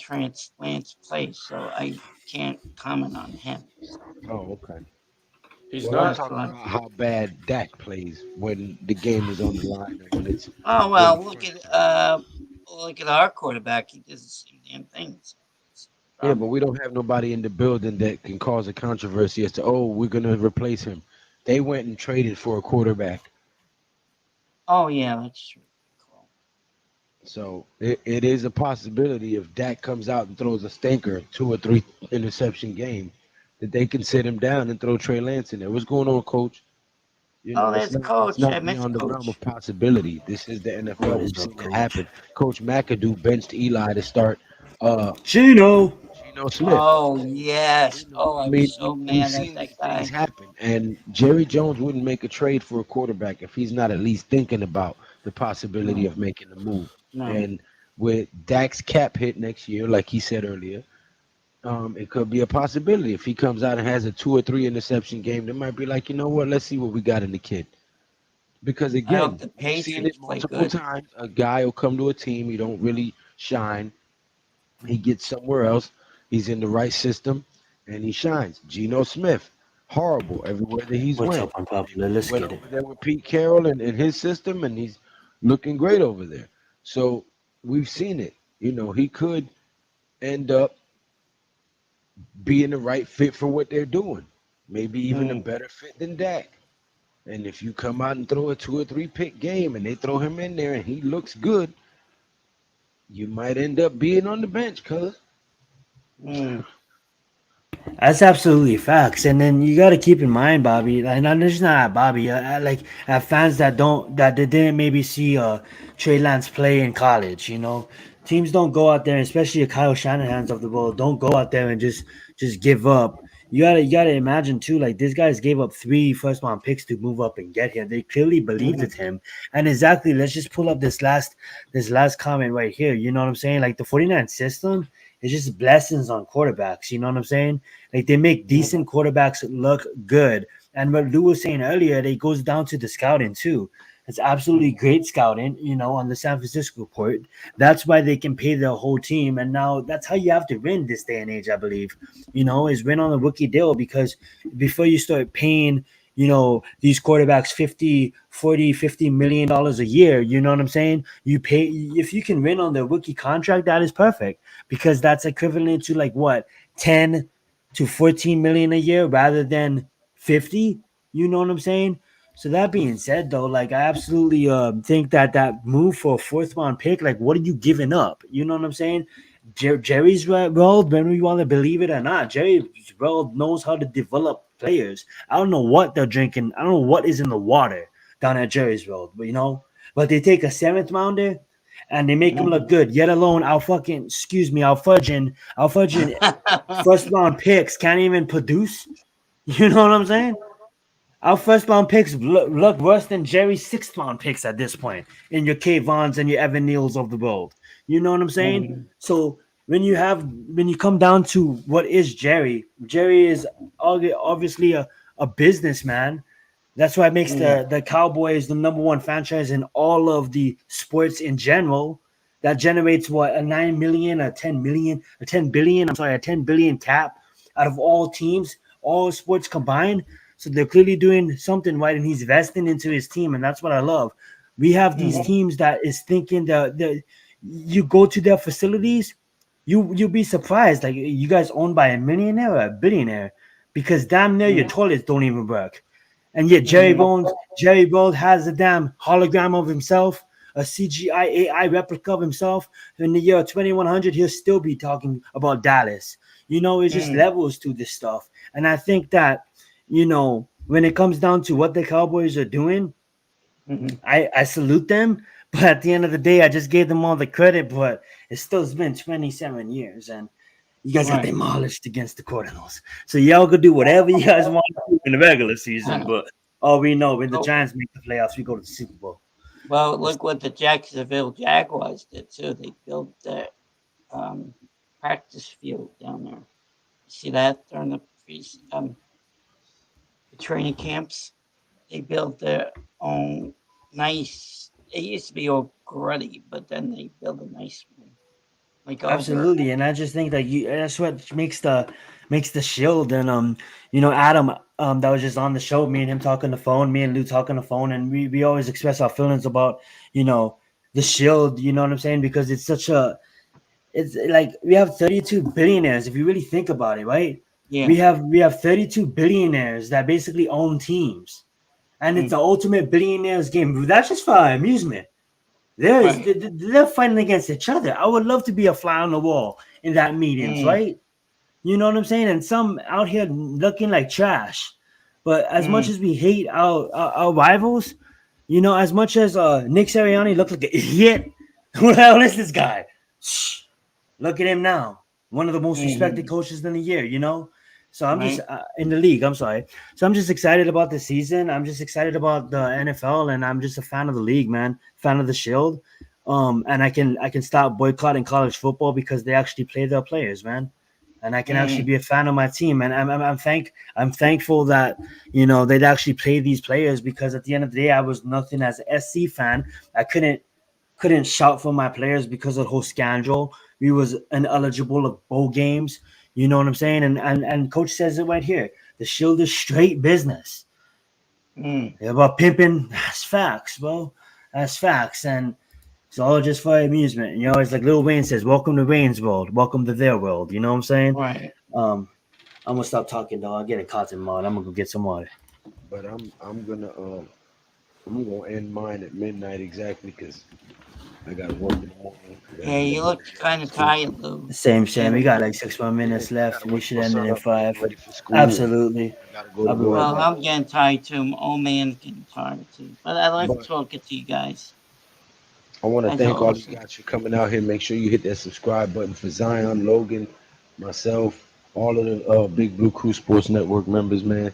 Speaker 4: Lance play, so I can't comment on him. So
Speaker 3: Oh, okay.
Speaker 2: He's
Speaker 3: Well, I'm
Speaker 2: not.
Speaker 4: that's
Speaker 3: talking
Speaker 4: why.
Speaker 3: about how bad Dak plays when the game is on the line and when it's
Speaker 4: Oh
Speaker 3: really
Speaker 4: well,
Speaker 3: crunch time.
Speaker 4: look at our quarterback. He does the same damn thing. So that's the
Speaker 3: Yeah, but
Speaker 4: problem.
Speaker 3: we don't have nobody in the building that can cause a controversy as to, oh, we're going to replace him. They went and traded for a quarterback.
Speaker 4: Oh yeah, that's true. Good call.
Speaker 3: So it is a possibility if Dak comes out and throws a stinker, 2 or 3 interception game, that they can sit him down and throw Trey Lance in there. What's going on, coach? You
Speaker 4: Oh,
Speaker 3: know,
Speaker 4: there's
Speaker 3: it's
Speaker 4: coach. I
Speaker 3: not
Speaker 4: miss
Speaker 3: beyond the realm
Speaker 4: coach.
Speaker 3: of possibility. This is the
Speaker 1: What
Speaker 3: NFL.
Speaker 1: is
Speaker 3: We've
Speaker 1: up,
Speaker 3: seen it
Speaker 1: coach?
Speaker 3: happen. Coach McAdoo benched Eli to start
Speaker 1: Gino.
Speaker 3: Geno Smith.
Speaker 4: Oh yes. Oh,
Speaker 3: I
Speaker 4: I was
Speaker 3: mean,
Speaker 4: so
Speaker 3: we've
Speaker 4: mad at
Speaker 3: seen
Speaker 4: that
Speaker 3: these things
Speaker 4: guy.
Speaker 3: happen, and Jerry Jones wouldn't make a trade for a quarterback if he's not at least thinking about the possibility
Speaker 4: No,
Speaker 3: of making a move.
Speaker 4: no.
Speaker 3: And with Dak's cap hit next year, like he said earlier, it could be a possibility if he comes out and has a 2 or 3 interception game. They might be like, you know what? Let's see what we got in the kid. Because
Speaker 4: I hope
Speaker 3: again,
Speaker 4: the
Speaker 3: we've seen it
Speaker 4: Patriots play
Speaker 3: multiple
Speaker 4: good.
Speaker 3: times. A guy will come to a team, he don't really shine. He gets somewhere else. He's in the right system, and he shines. Geno Smith, horrible everywhere that he's
Speaker 1: What's
Speaker 3: went.
Speaker 1: up,
Speaker 3: They,
Speaker 1: unpopular?
Speaker 3: he
Speaker 1: Let's
Speaker 3: went
Speaker 1: get it.
Speaker 3: over there with Pete Carroll and his system, and he's looking great over there. So we've seen it. You know, he could end up being the right fit for what they're doing. Maybe even a
Speaker 4: Mm.
Speaker 3: better fit than Dak. And if you come out and throw a 2 or 3 pick game and they throw him in there and he looks good, you might end up being on the bench, cuz.
Speaker 4: Mm.
Speaker 1: That's absolutely facts. And then you got to keep in mind, Bobby, and I'm just not Bobby, like fans that don't that they didn't maybe see Trey Lance play in college. You know, teams don't go out there, especially the Kyle Shanahan's of the world, don't go out there and just give up. You gotta imagine too, like these guys gave up 3 first round picks to move up and get here. They clearly believed in
Speaker 4: Mm.
Speaker 1: him. And exactly, let's just pull up this last comment right here. You know what I'm saying? Like the 49 system is just blessings on quarterbacks. You know what I'm saying? Like they make
Speaker 4: Mm.
Speaker 1: decent quarterbacks look good. And what Lou was saying earlier, it goes down to the scouting too. It's absolutely great scouting, on the San Francisco report. That's why they can pay their whole team. And now that's how you have to win this day and age, I believe, is win on a rookie deal because before you start paying, these quarterbacks 50, 40, $50 million a year, you know what I'm saying? You pay if you can win on the rookie contract, that is perfect because that's equivalent to like what 10 to 14 million a year rather than 50. You know what I'm saying? So that being said, though, like I absolutely think that move for a fourth round pick, like what are you giving up? You know what I'm saying? Jerry's world, when we want to believe it or not, Jerry's world knows how to develop players. I don't know what they're drinking. I don't know what is in the water. down at Jerry's World, but they take a 7th rounder and they make him look good. Yet alone, our fudging first round picks can't even produce. You know what I'm saying? Our first round picks look worse than Jerry's 6th round picks at this point in your Kayvons and your Evan Neals of the world. You know what I'm saying? So when you come down to what is Jerry is obviously a businessman. That's why it makes the Cowboys the number one franchise in all of the sports in general. That generates what, a 9 million, a 10 million, a 10 billion. I'm sorry, a 10 billion cap out of all teams, all sports combined. So they're clearly doing something right, and he's investing into his team, and that's what I love. We have these teams that is thinking that you go to their facilities, you'll be surprised. Like, you guys owned by a millionaire or a billionaire, because damn near your toilets don't even work. And yet Jerry Bones has a damn hologram of himself, a CGI AI replica of himself. In the year 2100, he'll still be talking about Dallas. It's just levels to this stuff. And I think that, when it comes down to what the Cowboys are doing, I salute them. But at the end of the day, I just gave them all the credit. But it's been 27 years, and you guys got demolished against the Cardinals. So y'all could do whatever you guys want to do in the regular season. But all we know, when the Giants make the playoffs, we go to the Super Bowl.
Speaker 4: Well, look what the Jacksonville Jaguars did too. They built their practice field down there. See that during the training camps? They built their own nice. It used to be all gruddy, but then they built a nice one.
Speaker 1: Absolutely, and I just think that that's what makes the Shield. And Adam, that was just on the show, me and him talking on the phone, me and Lou talking on the phone, and we always express our feelings about the Shield. You know what I'm saying? Because it's like we have 32 billionaires. If you really think about it, right?
Speaker 4: Yeah.
Speaker 1: We have 32 billionaires that basically own teams, and it's the ultimate billionaires game. That's just for our amusement. They're fighting against each other. I would love to be a fly on the wall in that meetings, right? You know what I'm saying? And some out here looking like trash. But as much as we hate our rivals, as much as Nick Sirianni looked like an idiot, who the hell is this guy? Shh. Look at him now. One of the most respected coaches in the year, So I'm just in the league. I'm sorry. So I'm just excited about the season. I'm just excited about the NFL, and I'm just a fan of the league, man. Fan of the Shield. And I can stop boycotting college football because they actually play their players, man. And I can actually be a fan of my team. And I'm thankful that they'd actually play these players, because at the end of the day, I was nothing as an SC fan. I couldn't shout for my players because of the whole scandal. We was ineligible of bowl games. You know what I'm saying? And coach says it right here. The Shield is straight business. About pimping, that's facts, bro. That's facts. And it's all just for amusement. It's like Lil Wayne says, welcome to Wayne's world. Welcome to their world. You know what I'm saying?
Speaker 4: Right.
Speaker 1: I'm gonna stop talking, though. I'll get a cotton mod. I'm gonna go get some water.
Speaker 3: But I'm gonna end mine at midnight exactly, because I got to work in the morning.
Speaker 4: Yeah, you look kind of tired, Lou.
Speaker 1: Same. We got like 6 more minutes left. We should end it in 5.
Speaker 3: Ready for school.
Speaker 1: Absolutely.
Speaker 4: Well, I'm getting tired too. My old man's getting tired too. But I like talking to you guys.
Speaker 3: I want to thank all you guys for coming out here. Make sure you hit that subscribe button for Zion, Logan, myself, all of the Big Blue Crew Sports Network members, man.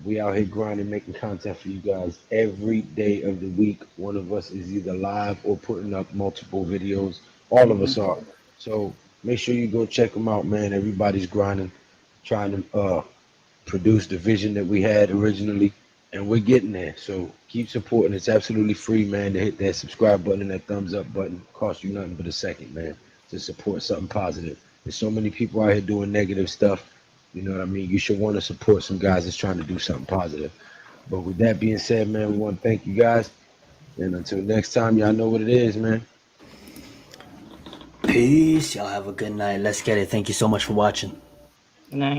Speaker 3: We out here grinding, making content for you guys every day of the week. One of us is either live or putting up multiple videos. All of us are. So make sure you go check them out, man. Everybody's grinding, trying to produce the vision that we had originally, and we're getting there. So keep supporting. It's absolutely free, man, to hit that subscribe button and that thumbs up button. Cost you nothing but a second, man, to support something positive. There's so many people out here doing negative stuff. You know what I mean? You should want to support some guys that's trying to do something positive. But with that being said, man, we want to thank you guys. And until next time, y'all know what it is, man.
Speaker 1: Peace. Y'all have a good night. Let's get it. Thank you so much for watching.
Speaker 4: Good night.